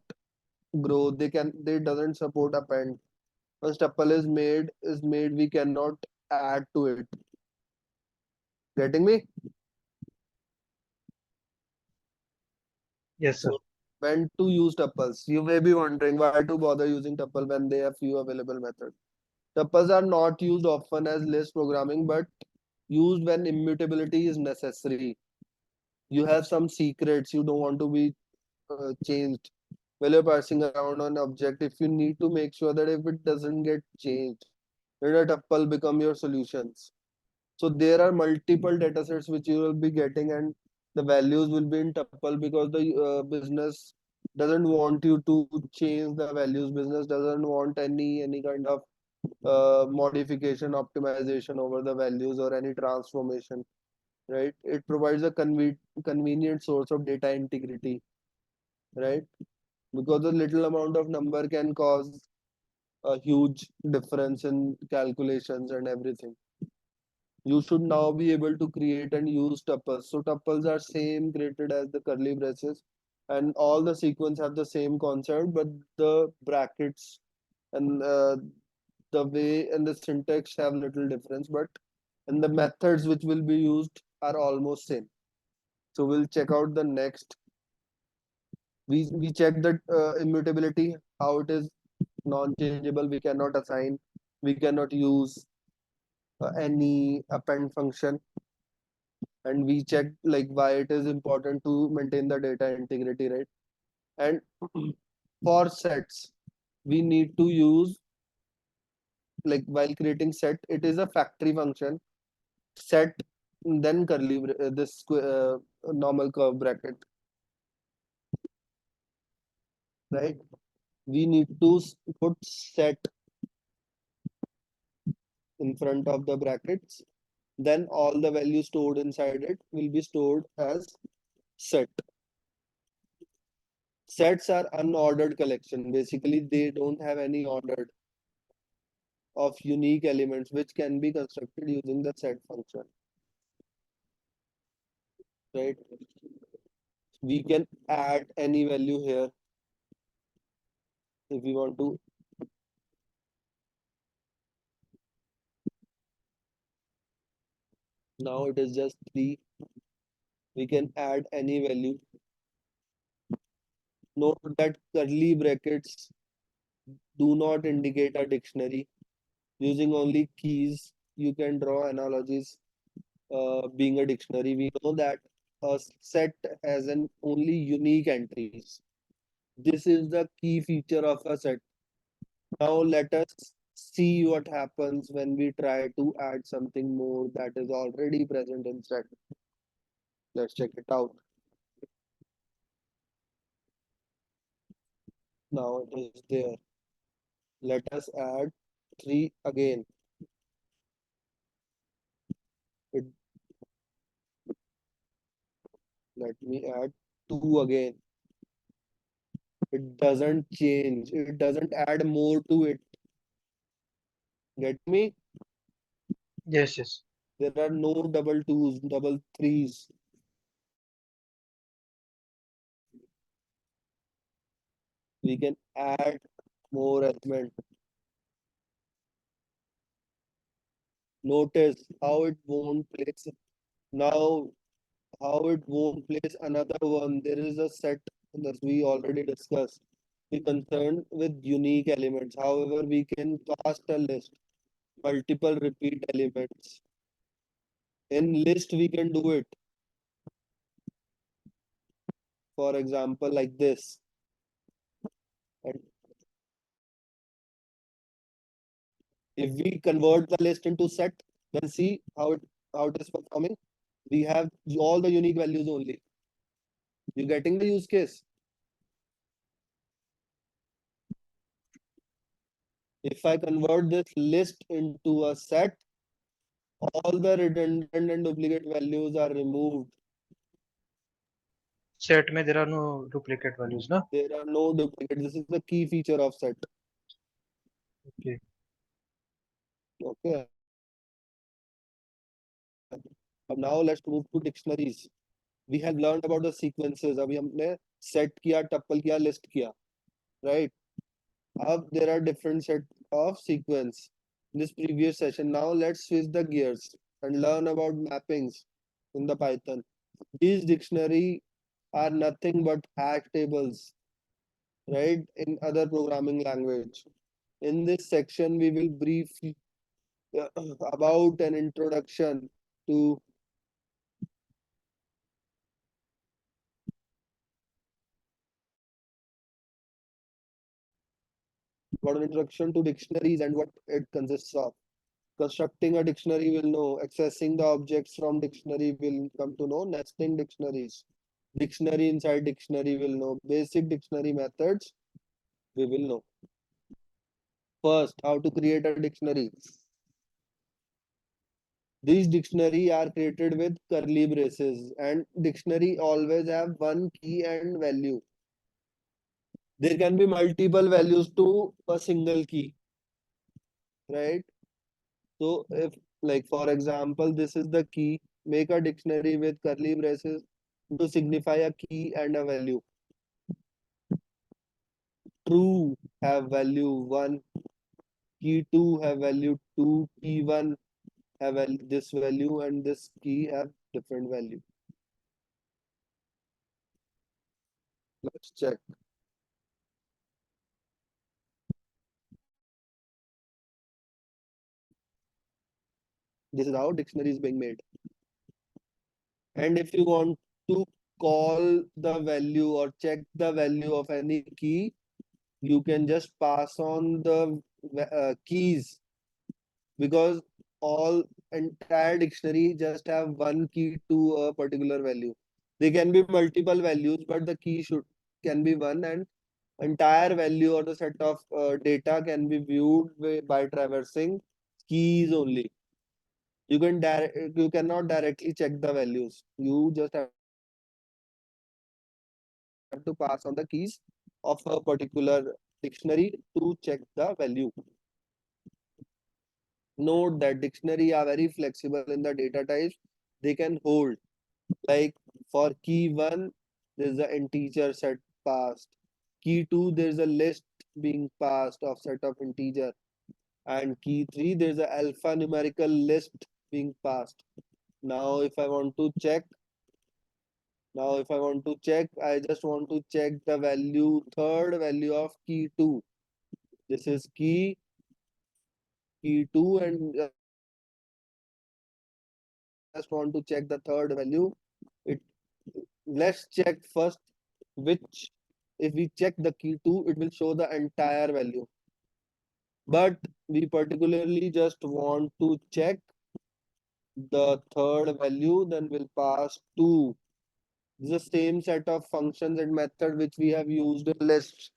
grow. They doesn't support append. Once tuple is made, we cannot add to it. Getting me? Yes, sir. So when to use tuples? You may be wondering why to bother using tuple when they have few available methods. Tuples are not used often as list programming, but used when immutability is necessary. You have some secrets you don't want to be changed while you're passing around an object. If you need to make sure that if it doesn't get changed, then a tuple become your solutions. So there are multiple datasets which you will be getting, and the values will be in tuple because the business doesn't want you to change the values. Business doesn't want any kind of modification, optimization over the values or any transformation. Right? It provides a convenient source of data integrity. Right? Because a little amount of number can cause a huge difference in calculations and everything. You should now be able to create and use tuples. So tuples are same created as the curly braces, and all the sequence have the same concept, but the brackets and the way and the syntax have little difference, but and the methods which will be used are almost same. So we'll check out the next. We check the immutability, how it is non-changeable. We cannot assign. We cannot use any append function, and we checked like why it is important to maintain the data integrity, right? And for sets, we need to use, like while creating set, it is a factory function. Set, then curly this normal curve bracket, right? We need to put set in front of the brackets, then all the values stored inside it will be stored as set. Sets are unordered collection. Basically, they don't have any ordered of unique elements which can be constructed using the set function, right? We can add any value here if we want to. Now it is just 3. We can add any value. Note that curly brackets do not indicate a dictionary. Using only keys, you can draw analogies. Being a dictionary, we know that a set has an only unique entries. This is the key feature of a set. Now let us see what happens when we try to add something more that is already present in set. Let's check it out. Now it is there. Let us add 3 again. It, let me add 2 again. It doesn't change. It doesn't add more to it. Get me? Yes, yes. There are no double twos, double threes. We can add more element. Notice how it won't place now, how it won't place another one. There is a set that we already discussed. We concerned with unique elements. However, we can cast a list, multiple repeat elements. In list, we can do it. For example, like this. And if we convert the list into set, then see how it is performing. We have all the unique values only. You getting the use case? If I convert this list into a set, all the redundant and duplicate values are removed. Set में there are no duplicate values, na? There are no duplicates. This is the key feature of set. Okay. Okay. Now let's move to dictionaries. We have learned about the sequences. अभी हमने set किया, tuple किया, list किया, right? अब there are different set of sequence in this previous session. Now let's switch the gears and learn about mappings in the Python. These dictionary are nothing but hash tables, right? In other programming language. In this section, we will brief about an introduction to dictionaries and what it consists of. Constructing a dictionary will know, accessing the objects from dictionary will come to know, nesting dictionaries. Dictionary inside dictionary will know, basic dictionary methods we will know. First, how to create a dictionary. These dictionary are created with curly braces and dictionary always have one key and value. There can be multiple values to a single key, right? So if like for example, this is the key, make a dictionary with curly braces to signify a key and a value. True have value 1, key 2 have value 2, key 1 have this value and this key have different value. Let's check. This is how dictionary is being made. And if you want to call the value or check the value of any key, you can just pass on the keys, because all entire dictionary just have one key to a particular value. They can be multiple values, but the key should can be one, and entire value or the set of data can be viewed by traversing keys only. You cannot directly check the values. You just have to pass on the keys of a particular dictionary to check the value. Note that dictionary are very flexible in the data types they can hold. Like for key 1, there's an integer set passed. Key 2, there's a list being passed of set of integer. And key 3, there's a alphanumerical list being passed. Now if I want to check, I just want to check the value, third value of key 2. This is key 2, and just want to check the third value. It Let's check first which if we check the key 2, it will show the entire value. But we particularly just want to check the third value, then we'll pass 2. This is the same set of functions and method which we have used in lists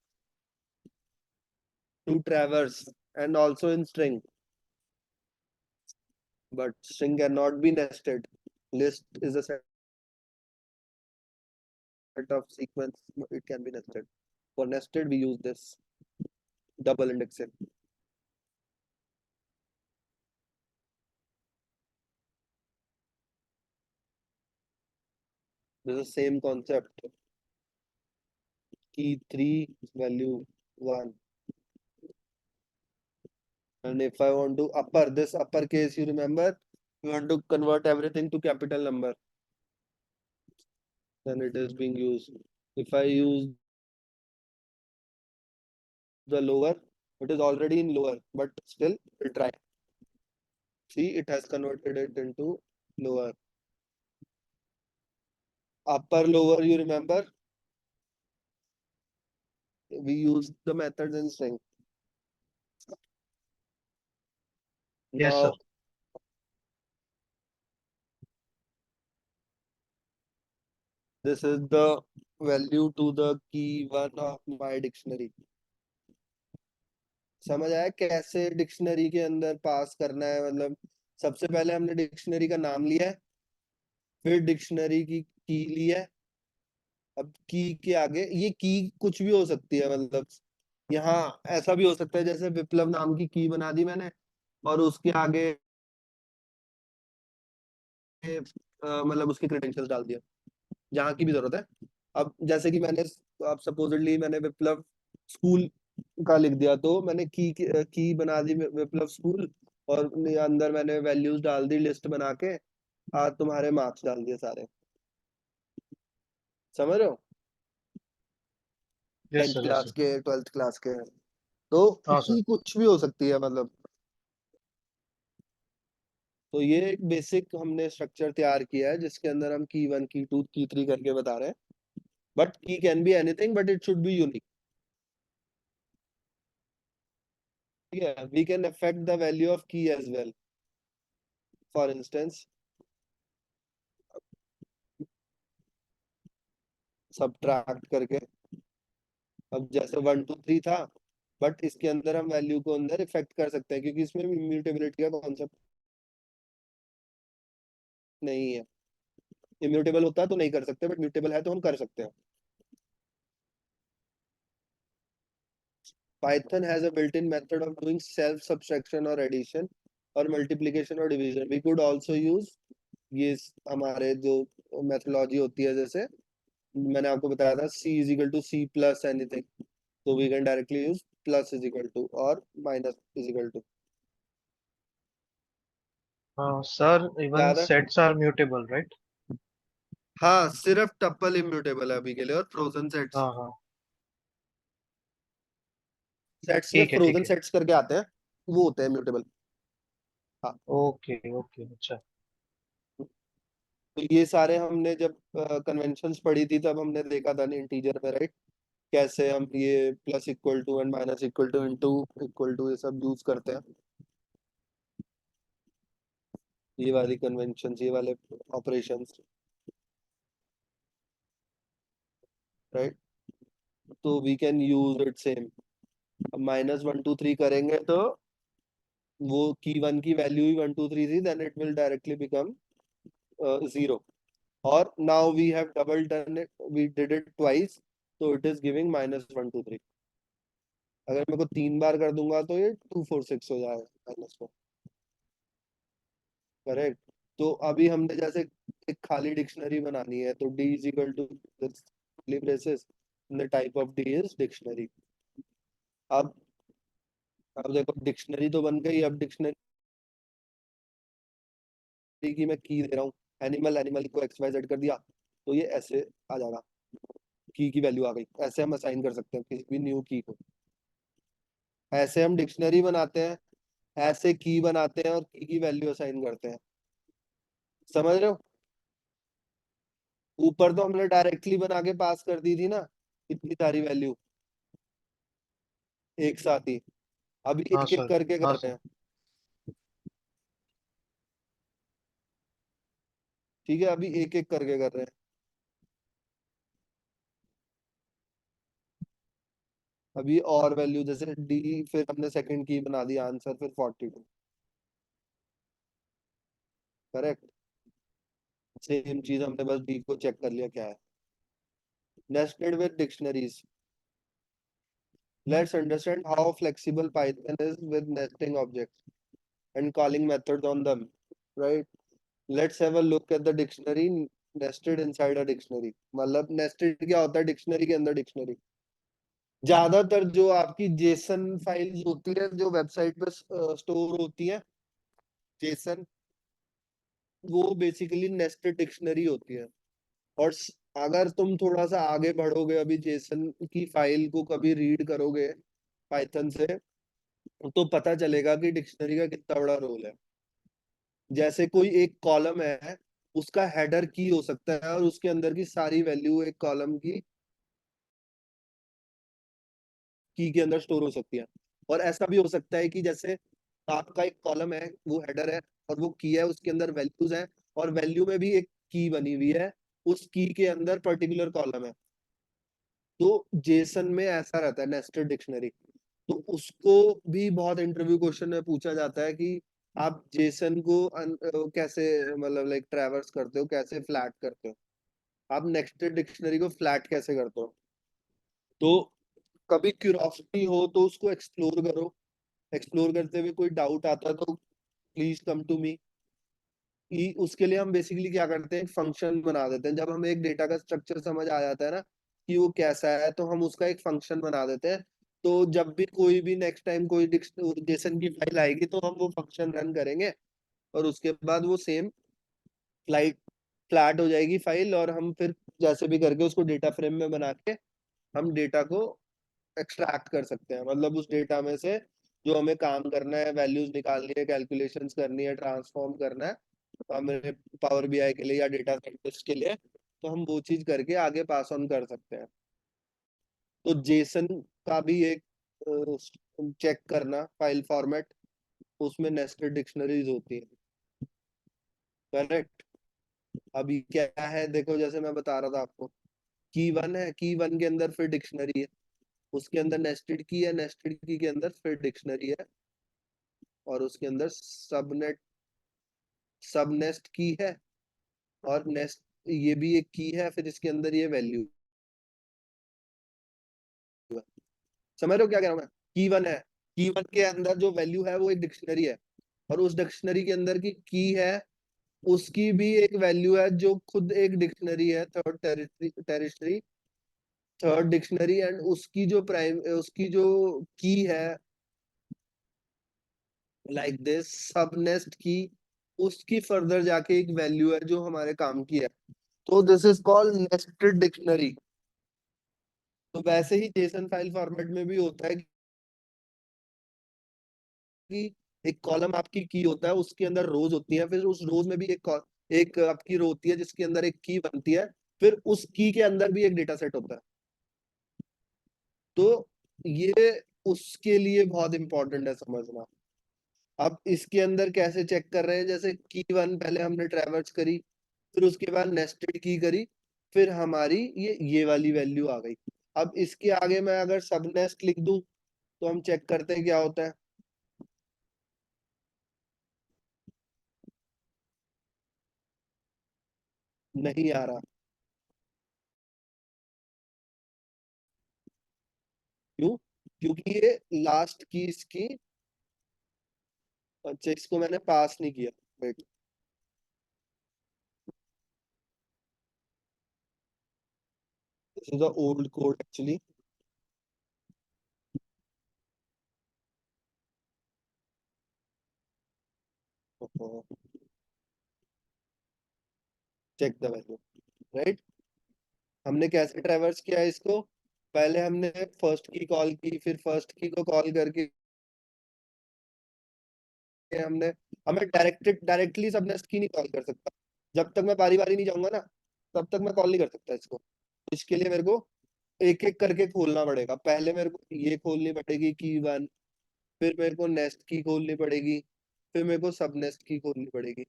to traverse and also in string. But string cannot be nested. List is a set of sequence, it can be nested. For nested, we use this double indexing. This is the same concept. Key 3, value 1. And if I want to this uppercase, you remember, you want to convert everything to capital number, then it is being used. If I use the lower, it is already in lower, but still we'll try. See, it has converted it into lower. Upper, lower, you remember? We use the methods in string. Yes, sir. Now, this is the value to the key 1 of my dictionary. समझ आया कैसे dictionary के अंदर पास करना है? मतलब सबसे पहले हमने डिक्शनरी का नाम लिया है, फिर डिक्शनरी की ली है. अब की के आगे ये की कुछ भी हो सकती है, मतलब यहाँ ऐसा भी हो सकता है जैसे विप्लव नाम की की बना दी मैंने और उसके आगे मतलब उसके क्रेडेंशियल्स डाल दिया, जहाँ की भी जरूरत है. अब जैसे कि मैंने अब सपोजिटली मैंने विप्लव स्कूल का लिख दिया, तो मैंने की बना दी विप्लव स्कूल और अंदर मैंने वैल्यूज डाल दी लिस्ट बना के, तुम्हारे मार्क्स डाल दिए सारे. समझ रहे हो? Yes, 10th sir. Yes, class sir. के 12th क्लास के. तो हाँ सर. की कुछ भी हो सकती है, मतलब. तो ये एक बेसिक हमने स्ट्रक्चर तैयार किया है जिसके अंदर हम की 1 की 2 की 3 करके बता रहे हैं. बट की can be anything, but it should be unique. Yeah, we can affect the value of key as well. For instance, subtract करके, अब जैसे 1 2 3 था, बट इसके अंदर हम वैल्यू को अंदर इफेक्ट कर सकते हैं क्योंकि इसमें इम्यूटेबिलिटी का कॉन्सेप्ट नहीं है. इम्यूटेबल होता तो नहीं कर सकते, बट म्यूटेबल है तो हम कर सकते हैं. Python has a built-in method of doing self-subtraction or addition or multiplication or division. We could also use ये हमारे जो मेथोलॉजी होती है, जैसे मैंने आपको बताया था C is equal to C plus anything, so we can directly use plus is equal to or minus is equal to. Sir, even याद है? sets are mutable, right? हाँ, सिर्फ टप्पल इम्यूटेबल है अभी के लिए, और फ्रोजन सेट्स. हाँ हाँ. सेट्स में ठीक है, ठीक फ्रोजन है. सेट्स करके आते हैं, वो होते हैं म्यूटेबल. हाँ. Okay okay. अच्छा. तो ये सारे हमने जब कन्वेंशंस पढ़ी थी तब हमने देखा था इंटीजर में, राइट? कैसे हम ये plus equal to and minus equal to into equal to ये सब यूज करते हैं. ये वाली कन्वेंशंस, ये वाले ऑपरेशंस, राइट? तो we can use it same. अब -1 2 3 करेंगे तो वो की 1 की वैल्यू ही 1 2 3 थी, then it will directly become 0. और now we have double done it, we did it twice, तो इट इज गिविंग -1 2 3. अगर मैं को 3 बार कर दूंगा तो ये 2 4 6 हो जाएगा -4. करेक्ट. तो अभी हमने जैसे एक खाली डिक्शनरी बनानी है, तो d is equal to this braces, the type of d is dictionary. अब अब देखो डिक्शनरी तो बन गई. अब डिक्शनरी की मैं की दे रहा हूँ, एनिमल, एनिमल को XYZ कर दिया, तो ये ऐसे आ जाएगा, की वैल्यू आ गई. ऐसे हम असाइन कर सकते हैं किसी भी न्यू की को. ऐसे हम डिक्शनरी बनाते हैं, ऐसे की बनाते हैं और की वैल्यू असाइन करते हैं. समझ रहे हो? ऊपर तो हमने डायरेक्टली बना के पास कर दी थी ना, इतनी सारी वैल्यू एक साथ ही। अभी हाँ एक एक सर, करके हाँ कर रहे सर। हैं, ठीक है, अभी एक एक करके कर रहे हैं। अभी और वैल्यू जैसे डी, फिर हमने सेकंड की बना दी आंसर, फिर 42। करेक्ट। सेम चीज हमने बस डी को चेक कर लिया क्या है। Nested with dictionaries, let's understand how flexible Python is with nesting objects and calling methods on them, right. Let's have a look at the dictionary nested inside a dictionary. मतलब nested क्या होता है, dictionary के अंदर dictionary. ज्यादातर जो आपकी Jason files होती है जो वेबसाइट पे स्टोर होती है, जेसन, वो बेसिकली नेस्टेड डिक्शनरी होती है। और अगर तुम थोड़ा सा आगे बढ़ोगे, अभी जेसन की फाइल को कभी रीड करोगे पाइथन से, तो पता चलेगा कि डिक्शनरी का कितना बड़ा रोल है। जैसे कोई एक कॉलम है, उसका हेडर की हो सकता है और उसके अंदर की सारी वैल्यू एक कॉलम की के अंदर स्टोर हो सकती है। और ऐसा भी हो सकता है कि जैसे आपका एक कॉलम है, वो हेडर है और वो की है, उसके अंदर वैल्यूज है, और वैल्यू में भी एक की बनी हुई है, उस की के अंदर पर्टिकुलर कॉलम है। तो जेसन में ऐसा रहता है नेस्टेड डिक्शनरी। तो उसको भी बहुत इंटरव्यू क्वेश्चन में पूछा जाता है कि आप जेसन को कैसे, मतलब लाइक ट्रैवर्स करते हो, कैसे फ्लैट करते हो, आप नेस्टेड डिक्शनरी को फ्लैट कैसे करते हो। तो कभी क्यूरोसिटी हो तो उसको एक्सप्लोर करो, एक्सप्लोर करते हुए कोई डाउट आता है तो प्लीज कम टू मी। उसके लिए हम बेसिकली क्या करते हैं, एक फंक्शन बना देते हैं। जब हमें एक डेटा का स्ट्रक्चर समझ आ जाता है ना कि वो कैसा है, तो हम उसका एक फंक्शन बना देते हैं। तो जब भी कोई भी नेक्स्ट टाइम कोई जेसन की फाइल आएगी तो हम वो फंक्शन रन करेंगे, और उसके बाद वो सेम फ्लाइट फ्लैट हो जाएगी फाइल, और हम फिर जैसे भी करके उसको डेटा फ्रेम में बना के हम डेटा को एक्सट्रैक्ट कर सकते हैं। मतलब उस डेटा में से जो हमें काम करना है, वैल्यूज निकालनी है, कैलकुलेशंस करनी है, ट्रांसफॉर्म करना है, तो हमें पावर बीआई के लिए या डेटा साइंटिस्ट के लिए, तो हम वो चीज करके आगे पास ऑन कर सकते हैं। तो जेसन का भी एक चेक करना फाइल फॉर्मेट, उसमें नेस्टेड डिक्शनरीज होती है। करेक्ट। अभी क्या है देखो, जैसे मैं बता रहा था आपको, की वन है, की वन के अंदर फिर डिक्शनरी है, उसके अंदर नेस्टेड की है, नेस्टेड की के अंदर फिर डिक्शनरी है, और उसके अंदर सब नेस्ट की है, और नेस्ट ये भी एक की है, फिर इसके अंदर ये वैल्यू है। समझ रहे हो क्या कह रहा हूं मैं। की वन है, की वन के अंदर जो वैल्यू है वो एक डिक्शनरी है, और उस डिक्शनरी के अंदर की है, उसकी भी एक वैल्यू है जो खुद एक डिक्शनरी है, third territory, third dictionary. And उसकी जो प्राइम, उसकी जो की है, लाइक दिस सब नेस्ट की, उसकी फर्दर जाके एक वैल्यू है जो हमारे काम की है। तो this is called nested dictionary. तो वैसे ही जेसन फाइल फॉर्मेट में भी होता है कि एक कॉलम आपकी की होता है, उसके अंदर रोज होती है, फिर उस रोज में भी एक आपकी रो होती है जिसके अंदर एक की बनती है, फिर उस की के अंदर भी एक डेटा सेट होता है। तो ये उसके लिए बहुत इंपॉर्टेंट है समझना। अब इसके अंदर कैसे चेक कर रहे हैं, जैसे की वन पहले हमने ट्रैवर्स करी, फिर उसके बाद नेस्टेड की करी, फिर हमारी ये वाली वैल्यू आ गई। अब इसके आगे मैं अगर सब नेस्ट लिख दूं तो हम चेक करते हैं क्या होता है। नहीं आ रहा। क्यों? क्योंकि ये लास्ट की इसकी, अच्छा इसको मैंने पास नहीं किया। Wait, this is the old code actually. Check the value, right. हमने कैसे ट्रैवर्स किया इसको, पहले हमने फर्स्ट की कॉल की, फिर फर्स्ट की को कॉल करके हमने, हमें डायरेक्टली सब नेस्ट की नहीं कॉल कर सकता। जब तक मैं बारी बारी नहीं जाऊंगा ना, तब तक मैं कॉल नहीं कर सकता इसको। इसके लिए मेरे को एक एक करके खोलना पड़ेगा। पहले मेरे को ये खोलनी पड़ेगी की वन, फिर मेरे को नेस्ट की खोलनी पड़ेगी, फिर मेरे को सब नेस्ट की खोलनी पड़ेगी,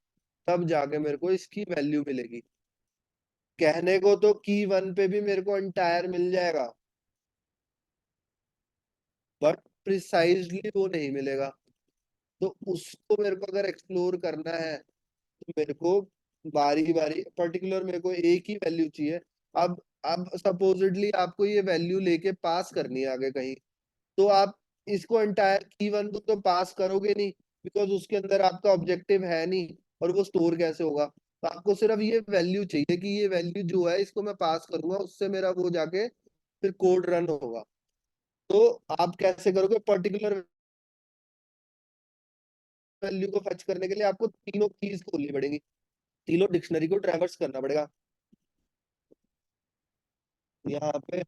तब जाके मेरे को इसकी वैल्यू मिलेगी। कहने को तो की वन पे भी मेरे को एंटायर मिल जाएगा, बट प्रिसाइजली वो नहीं मिलेगा। तो उसको मेरे को अगर एक्सप्लोर करना है तो मेरे को बारी बारी पर्टिकुलर मेरे को एक ही वैल्यू चाहिए। अब सपोजिटली आपको ये वैल्यू लेके पास करनी है आगे कहीं, तो आप इसको एंटायर की वन को तो पास करोगे नहीं, बिकॉज उसके अंदर आपका ऑब्जेक्टिव है नहीं, और वो स्टोर कैसे होगा। तो आपको सिर्फ ये वैल्यू चाहिए कि ये वैल्यू जो है इसको मैं पास करूंगा, उससे मेरा वो जाके फिर कोड रन होगा। तो आप कैसे करोगे, पर्टिकुलर वैल्यू को फच करने के लिए आपको तीनों कीज खोलनी पड़ेगी, तीनों डिक्शनरी को ट्रैवर्स करना पड़ेगा। यहाँ पे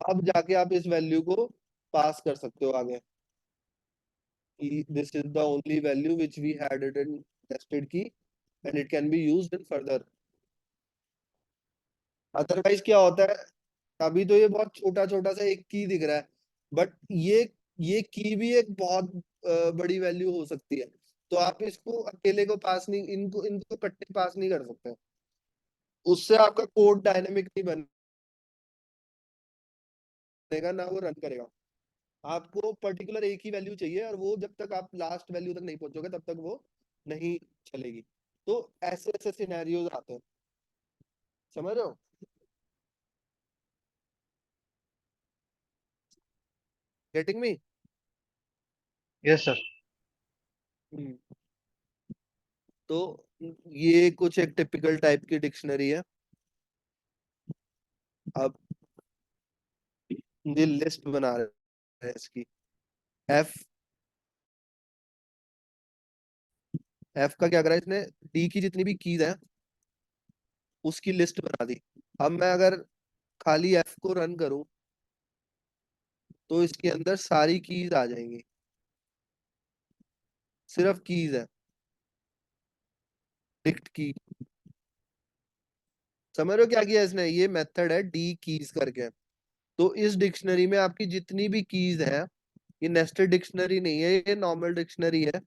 अब जाके आप इस वैल्यू को पास कर सकते हो आगे, this is the only value which we had it in nested key and it can be used in further. Otherwise क्या होता है, अभी तो ये बहुत छोटा छोटा सा एक की दिख रहा है, बट ये की भी एक बहुत बड़ी वैल्यू हो सकती है। तो आप इसको अकेले को पास नहीं, इनको इनको कट्टे पास नहीं कर सकते, उससे आपका कोड डायनेमिक नहीं बनेगा ना वो रन करेगा। आपको पर्टिकुलर एक ही वैल्यू चाहिए, और वो जब तक आप लास्ट वैल्यू तक नहीं पहुंचोगे तब तक वो नहीं चलेगी। तो ऐसे ऐसे सिनेरियोज आते हैं, समझ रहे हो? Getting me? Yes, sir. तो ये कुछ एक टिपिकल टाइप की डिक्शनरी है। अब ये लिस्ट बना रहे हैं इसकी, एफ एफ का क्या करा है इसने, डी की जितनी भी कीज है उसकी लिस्ट बना दी। अब मैं अगर खाली एफ को रन करूं तो इसके अंदर सारी कीज आ जाएंगी, सिर्फ कीज है, डिक्ट की। समझ रहे हो क्या किया इसने, ये मेथड है डी कीज करके। तो इस डिक्शनरी में आपकी जितनी भी कीज है, ये नेस्टेड डिक्शनरी नहीं है, ये नॉर्मल डिक्शनरी है,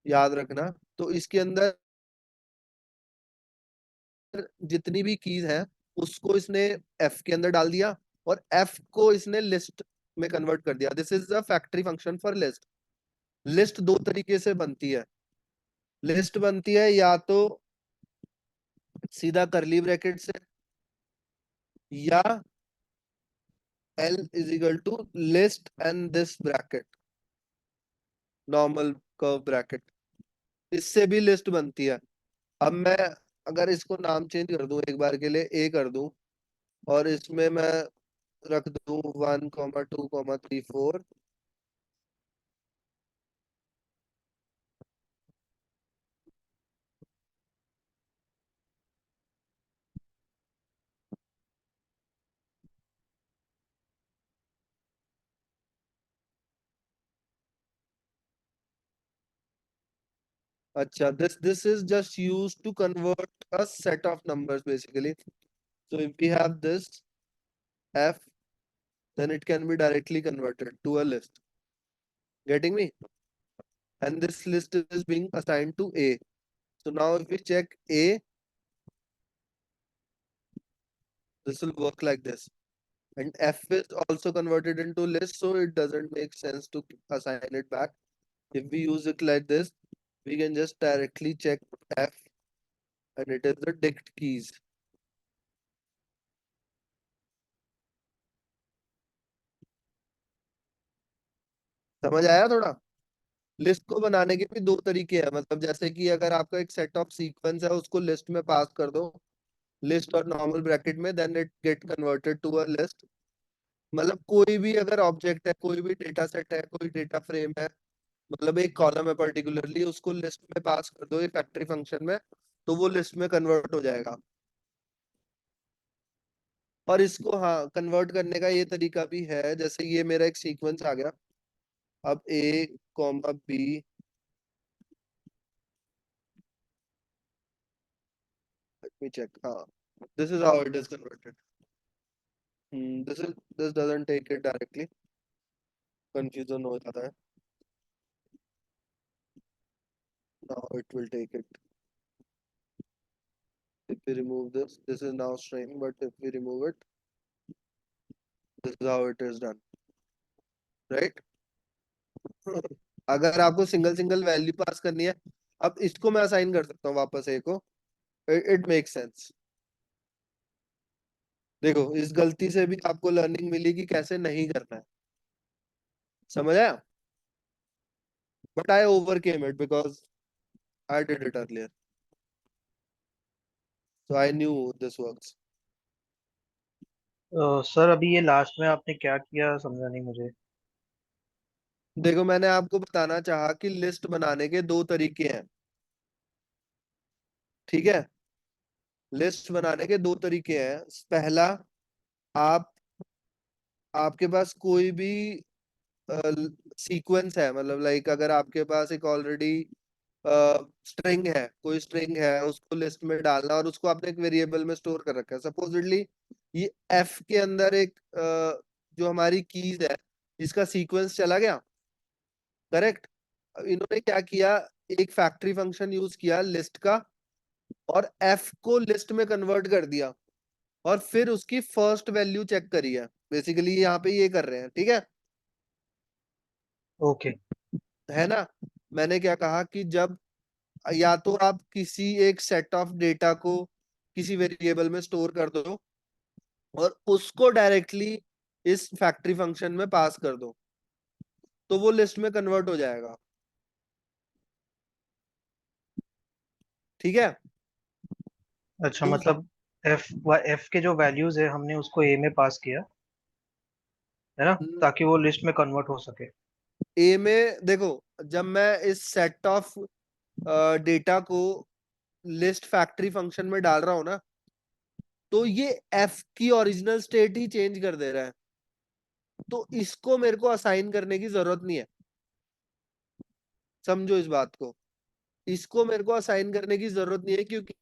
याद रखना। तो इसके अंदर जितनी भी कीज है उसको इसने एफ के अंदर डाल दिया, और एफ को इसने लिस्ट में कन्वर्ट कर दिया। This is the factory function for list. List दो तरीके से बनती है। लिस्ट बनती है या तो सीधा करली ब्रैकेट से, या L is equal to list and this bracket, normal curve bracket, इससे भी लिस्ट बनती है। अब मैं अगर इसको नाम चेंज कर दूं एक बार के लिए, ए कर दूं, और इसमें मैं रख दूं 1,2,3,4, अच्छा, this is just used to convert a set of numbers basically. So if we have this f, then it can be directly converted to a list. Getting me? And this list is being assigned to a. So now if we check a, this will work like this. And f is also converted into list, so it doesn't make sense to assign it back. If we use it like this, we can just directly check f, and it is the dict keys. समझ आया थोड़ा? List को बनाने के भी दो तरीके हैं, मतलब जैसे कि अगर आपका एक सेट ऑफ सीक्वेंस है उसको लिस्ट में पास कर दो, लिस्ट और नॉर्मल ब्रैकेट में, then it get converted to a list. मतलब कोई भी अगर ऑब्जेक्ट है, कोई भी डेटा सेट है, कोई डेटा फ्रेम है, मतलब एक कॉलम है पर्टिकुलरली, उसको लिस्ट में पास कर दो एक फैक्टरी फंक्शन में, तो वो लिस्ट में कन्वर्ट हो जाएगा। और इसको हाँ कन्वर्ट करने का ये तरीका भी है, जैसे ये मेरा एक सीक्वेंस आ गया, अब A comma B me check. This is how it is converted. This doesn't take it directly. Confusion हो जाता है. Now it will take it. If we remove this is now string, but if we remove it, this is how it is done, right? अगर आपको single single value pass करनी है, अब इसको मैं असाइन कर सकता हूँ वापस ए को. It make sense. देखो, इस गलती से भी आपको लर्निंग मिली कि कैसे नहीं करना है. समझ आया? But I overcame it because I did it earlier, so I knew this works. Sir अभी ये लास्ट में आपने क्या किया समझा नहीं मुझे। देखो, मैंने आपको बताना चाहा कि लिस्ट बनाने के दो तरीके हैं. ठीक है, लिस्ट बनाने के दो तरीके हैं. पहला, आप आपके पास कोई भी सीक्वेंस है, मतलब लाइक अगर आपके पास एक ऑलरेडी स्ट्रिंग है, कोई स्ट्रिंग है, उसको लिस्ट में डालना और उसको आपने एक वेरिएबल में स्टोर कर रखा है. सपोजिटली ये एफ के अंदर एक जो हमारी कीज है, इसका सीक्वेंस चला गया. करेक्ट. इन्होंने क्या किया, एक फैक्ट्री फंक्शन यूज किया लिस्ट का, और एफ को लिस्ट में कन्वर्ट कर दिया, और फिर उसकी फर्स्ट वैल्यू चेक करी है. बेसिकली यहाँ पे ये कर रहे हैं. ठीक है, ओके। है ना? मैंने क्या कहा कि जब या तो आप किसी एक सेट ऑफ डेटा को किसी वेरिएबल में स्टोर कर दो और उसको डायरेक्टली इस फैक्ट्री फंक्शन में पास कर दो, तो वो लिस्ट में कन्वर्ट हो जाएगा. ठीक है. अच्छा दूस- मतलब एफ के जो वैल्यूज है हमने उसको ए में पास किया है ना, ताकि वो लिस्ट में कन्वर्ट हो सके। ए में देखो, जब मैं इस सेट ऑफ डेटा को लिस्ट फैक्ट्री फंक्शन में डाल रहा हूं ना, तो ये एफ की ओरिजिनल स्टेट ही चेंज कर दे रहा है. तो इसको मेरे को असाइन करने की जरूरत नहीं है. समझो इस बात को. इसको मेरे को असाइन करने की जरूरत नहीं है, क्योंकि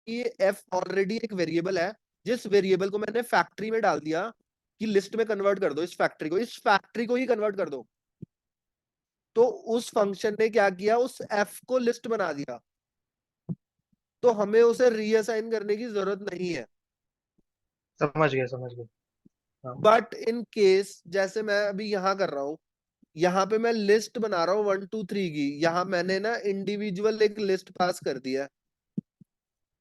ये एफ ऑलरेडी एक वेरिएबल है. जिस वेरिएबल को मैंने फैक्ट्री में डाल दिया कि लिस्ट में कन्वर्ट कर दो, इस फैक्ट्री को ही कन्वर्ट कर दो, तो उस फंक्शन ने क्या किया, उस एफ को लिस्ट बना दिया. तो हमें उसे रीअसाइन करने की जरूरत नहीं है. समझ गया समझ गया। हाँ। बट इन केस, जैसे मैं अभी यहाँ कर रहा हूँ, यहाँ पे मैं लिस्ट बना रहा हूँ 1 2 3 की. यहाँ मैंने ना इंडिविजुअल एक लिस्ट पास कर दिया है.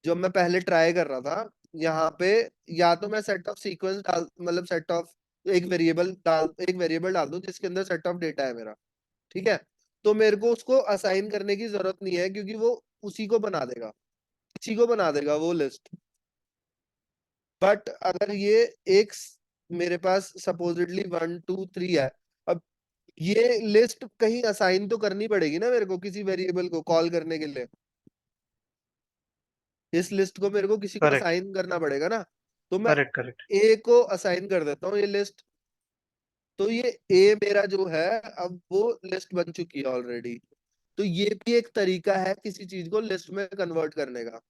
जो मैं पहले ट्राई कर रहा था, यहाँ पे या तो मैं सेट ऑफ सीक्वेंस डाल, मतलब सेट ऑफ एक वेरिएबल डाल दूं जिसके अंदर सेट ऑफ डेटा है मेरा. ठीक है, तो मेरे को उसको असाइन करने की जरूरत नहीं है, क्योंकि वो उसी को बना देगा, इसी को बना देगा वो लिस्ट. बट अगर ये एक मेरे पास सपोजिटली 1 2 3 है, अब ये लिस्ट कहीं असाइन तो करनी पड़ेगी ना मेरे को, किसी वेरिएबल को कॉल करने के लिए. इस लिस्ट को मेरे को किसी को करेक्ट असाइन करना पड़ेगा ना. तो मैं करेक्ट करेक्ट। ए को असाइन कर देता हूँ ये लिस्ट. तो ये ए मेरा जो है, अब वो लिस्ट बन चुकी है ऑलरेडी. तो ये भी एक तरीका है किसी चीज को लिस्ट में कन्वर्ट करने का.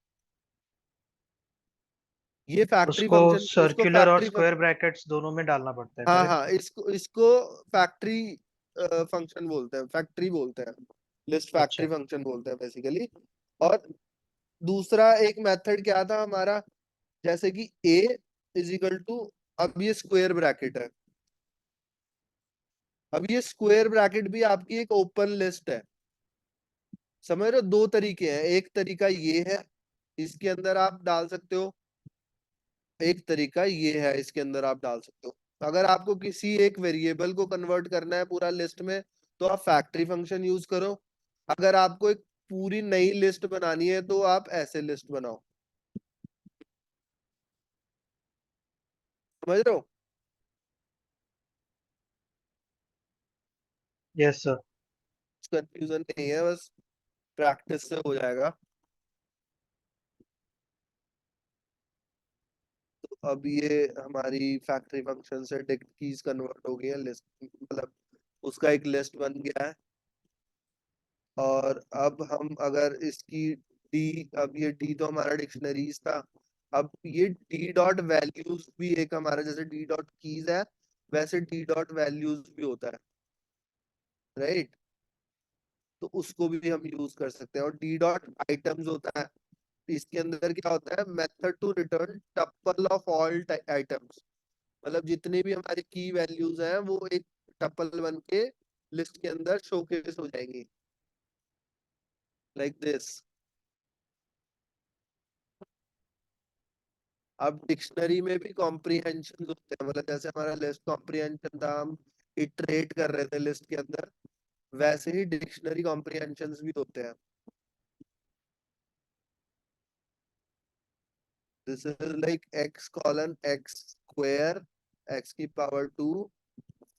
ये फैक्ट्री उसको फंक्शन, इसको सर्कुलर और फैक्ट्री. स्क्वायर ब्रैकेट्स दोनों में डालना पड़ता है, हाँ करेक्ट। हाँ, इसको फैक्ट्री फंक्शन बोलते हैं, फैक्ट्री बोलते हैं, लिस्ट अच्छा। फैक्ट्री फंक्शन बोलते हैं बेसिकली. और दूसरा एक मेथड क्या था हमारा, जैसे कि ए इज इक्वल टू, अब ये स्क्वायर ब्रैकेट है. अब ये स्क्वायर ब्रैकेट भी आपकी एक ओपन लिस्ट है. समझ रहे हो? दो तरीके हैं. एक तरीका ये है, इसके अंदर आप डाल सकते हो. एक तरीका ये है, इसके अंदर आप डाल सकते हो. अगर आपको किसी एक वेरिएबल को कन्वर्ट करना है पूरा लिस्ट में, तो आप फैक्ट्री फंक्शन यूज करो. अगर आपको एक पूरी नई लिस्ट बनानी है, तो आप ऐसे लिस्ट बनाओ. समझ रहे हो? Yes sir. कंफ्यूजन नहीं है, बस प्रैक्टिस से हो जाएगा. अब ये हमारी फैक्ट्री फंक्शन से डिक्ट कीज कन्वर्ट हो गई है लिस्ट, मतलब उसका एक लिस्ट बन गया है. और अब हम अगर इसकी डी, अब ये डी तो हमारा डिक्शनरीज था। अब ये डी डॉट वैल्यूज भी एक हमारा, जैसे डी डॉट कीज है वैसे डी डॉट वैल्यूज भी होता है, राइट? तो उसको भी हम यूज कर सकते हैं। और डी डॉट आइटम्स होता है, इसके अंदर क्या होता है, method to return tuple of all items. मतलब जितनी भी हमारी की वैल्यूज हैं वो एक टपल बन के लिस्ट के अंदर शोकेस हो जाएंगी, लाइक दिस। अब डिक्शनरी में भी कॉम्प्रिहेंशन होते हैं, मतलब जैसे हमारा लिस्ट कॉम्प्रिहेंशन था, हम इटरेट कर रहे थे लिस्ट के अंदर, वैसे ही डिक्शनरी कॉम्प्रिहेंशंस भी होते हैं। This is like x colon x square x की power 2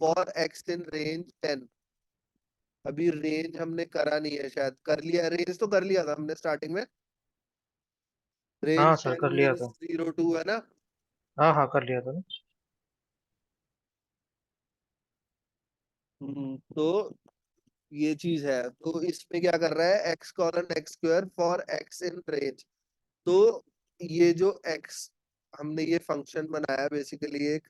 for x in range 10। अभी रेंज हमने करा नहीं है, शायद कर लिया, रेंज तो कर लिया था हमने स्टार्टिंग में। हाँ रेंज सर 10 कर लिया मींस था। 0 2 है ना? हाँ हाँ कर लिया था ना। तो ये चीज है, तो इसमें क्या कर रहा है, x colon x square for x in range. तो ये जो x हमने ये फंक्शन बनाया बेसिकली एक,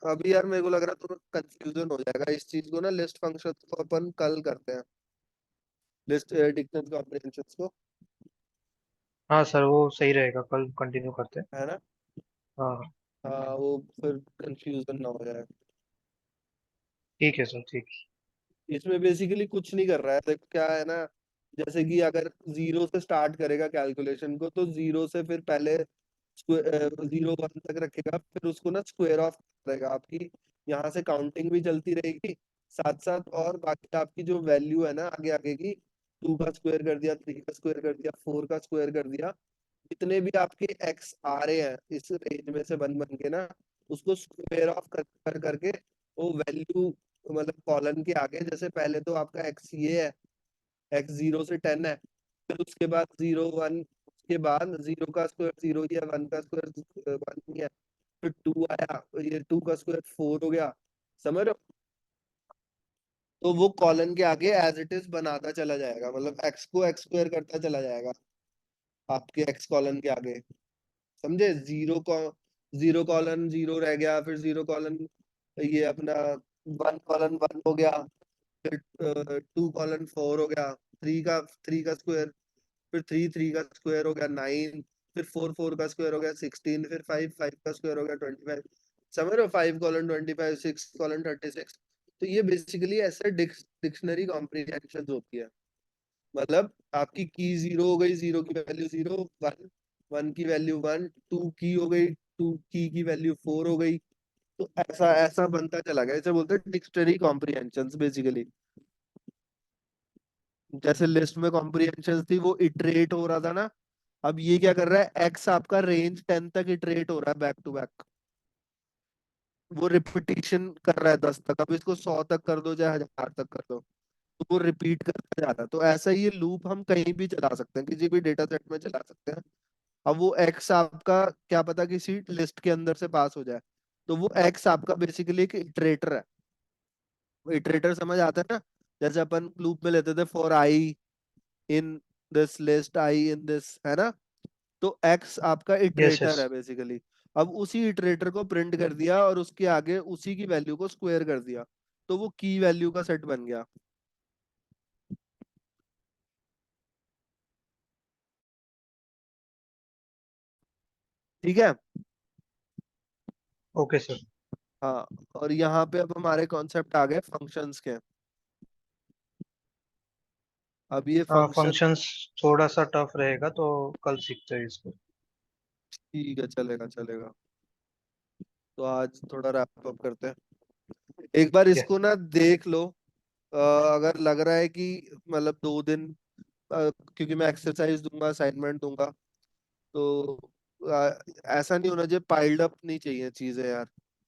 अभी यार मेरे को लग रहा है थोड़ा कंफ्यूजन हो जाएगा इस चीज को ना, लिस्ट फंक्शन को अपन कल करते हैं, लिस्ट डिक्शनरी कॉम्प्रिहेंशंस को, हाँ सर वो सही रहेगा, कल कंटिन्यू करते हैं। है ना? हाँ हाँ, वो फिर कंफ्यूजन ना हो जाए। ठीक है सर ठीक है। इसमें बेसिकली कुछ नहीं कर रहा है, देखो क्या है ना, जैसे कि अगर जीरो से स्टार्ट करेगा कैलकुलेशन को, तो जीरो से फिर पहले 0 1 तक रखेगा, फिर उसको ना स्क्वायर ऑफ करेगा आपकी, यहाँ से काउंटिंग भी चलती रहेगी साथ साथ, और बाकी आपकी जो वैल्यू है ना आगे आगे की, 2 का स्क्वायर कर दिया, 3 का स्क्वायर कर दिया, 4 का स्क्वायर कर दिया, जितने भी आपके एक्स आ रहे हैं इस रेंज में से बन बन के ना, उसको स्क्वायर ऑफ कर करके वो वैल्यू, मतलब कॉलन के आगे, जैसे पहले तो आपका एक्स ये है, एक्स 0 से 10 है, फिर उसके बाद 0 1, उसके बाद 0 का स्क्वायर 0 ही है, 1 का स्क्वायर 1 ही है, फिर 2 आया, ये 2 का स्क्वायर 4 हो गया, समझ रहे हो? तो वो कॉलन के आगे एज इट इज बनाता चला जाएगा, मतलब एक्स को एक्स स्क्वायर करता चला जाएगा आपके एक्स कॉलन के आगे, समझे? 0 कॉलन 0 रह गया, फिर 0 कॉलन ये अपना 1 कॉलन 1 हो गया, फिर 2 कॉलन 4 हो गया, 3 का स्क्वायर, फिर 3 का स्क्वायर हो गया 9, फिर 4 का स्क्वायर हो गया 16, फिर 5 का स्क्वायर हो गया 25। समझ रहे हो? 5 कॉलन 25, 6 कॉलन 36। तो ये बेसिकली ऐसे डिक्शनरी कॉम्प्रिहेंशन होती है, मतलब आपकी की 0 हो गई, 0 की वैल्यू 0 1, 1 की वैल्यू 1, 2 की हो गई, 2 की वैल्यू 4 हो गई। तो ऐसा ऐसा बनता चला गया, इसे बोलते हैं डिक्शनरी कॉम्प्रिहेंशंस बेसिकली। जैसे लिस्ट में कॉम्प्रिहेंशन थी वो इटरेट हो रहा था ना, अब ये क्या कर रहा है, एक्स आपका रेंज 10 तक इटरेट हो रहा है बैक टू बैक, वो रिपीटिशन कर रहा है 10 तक, अब इसको 100 तक कर दो चाहे 1000 तक कर दो, तो वो रिपीट करता जा रहा है। तो ऐसा ही ये लूप हम कहीं भी चला सकते हैं, किसी भी डेटा सेट में चला सकते हैं। अब वो एक्स आपका क्या पता किसी लिस्ट के अंदर से पास हो जाए, तो वो एक्स आपका बेसिकली एक इटरेटर है। वो इटरेटर समझ आता है ना, जैसे अपन लूप में लेते थे for I in this list, I in this, है ना? तो एक्स आपका यस इटरेटर यस। है बेसिकली। अब उसी इटरेटर को प्रिंट कर दिया और उसके आगे उसी की वैल्यू को स्क्वायर कर दिया, तो वो की वैल्यू का सेट बन गया। ठीक है? Okay sir. हाँ, और यहाँ पे अब हमारे कॉन्सेप्ट आ गए फंक्शंस के। अब ये हाँ फंक्शन, फंक्शंस थोड़ा सा टफ रहेगा तो कल सीखते हैं इसको। ठीक है, चलेगा चलेगा। तो आज थोड़ा रैप अप करते हैं, एक बार यस। इसको ना देख लो। अगर लग रहा है कि मतलब 2 दिन, क्योंकि मैं एक्सरसाइज दूंगा, असाइनमेंट दूंगा, तो ऐसा नहीं होना चाहिए, पाइल्ड अप नहीं चाहिए चीजें यार।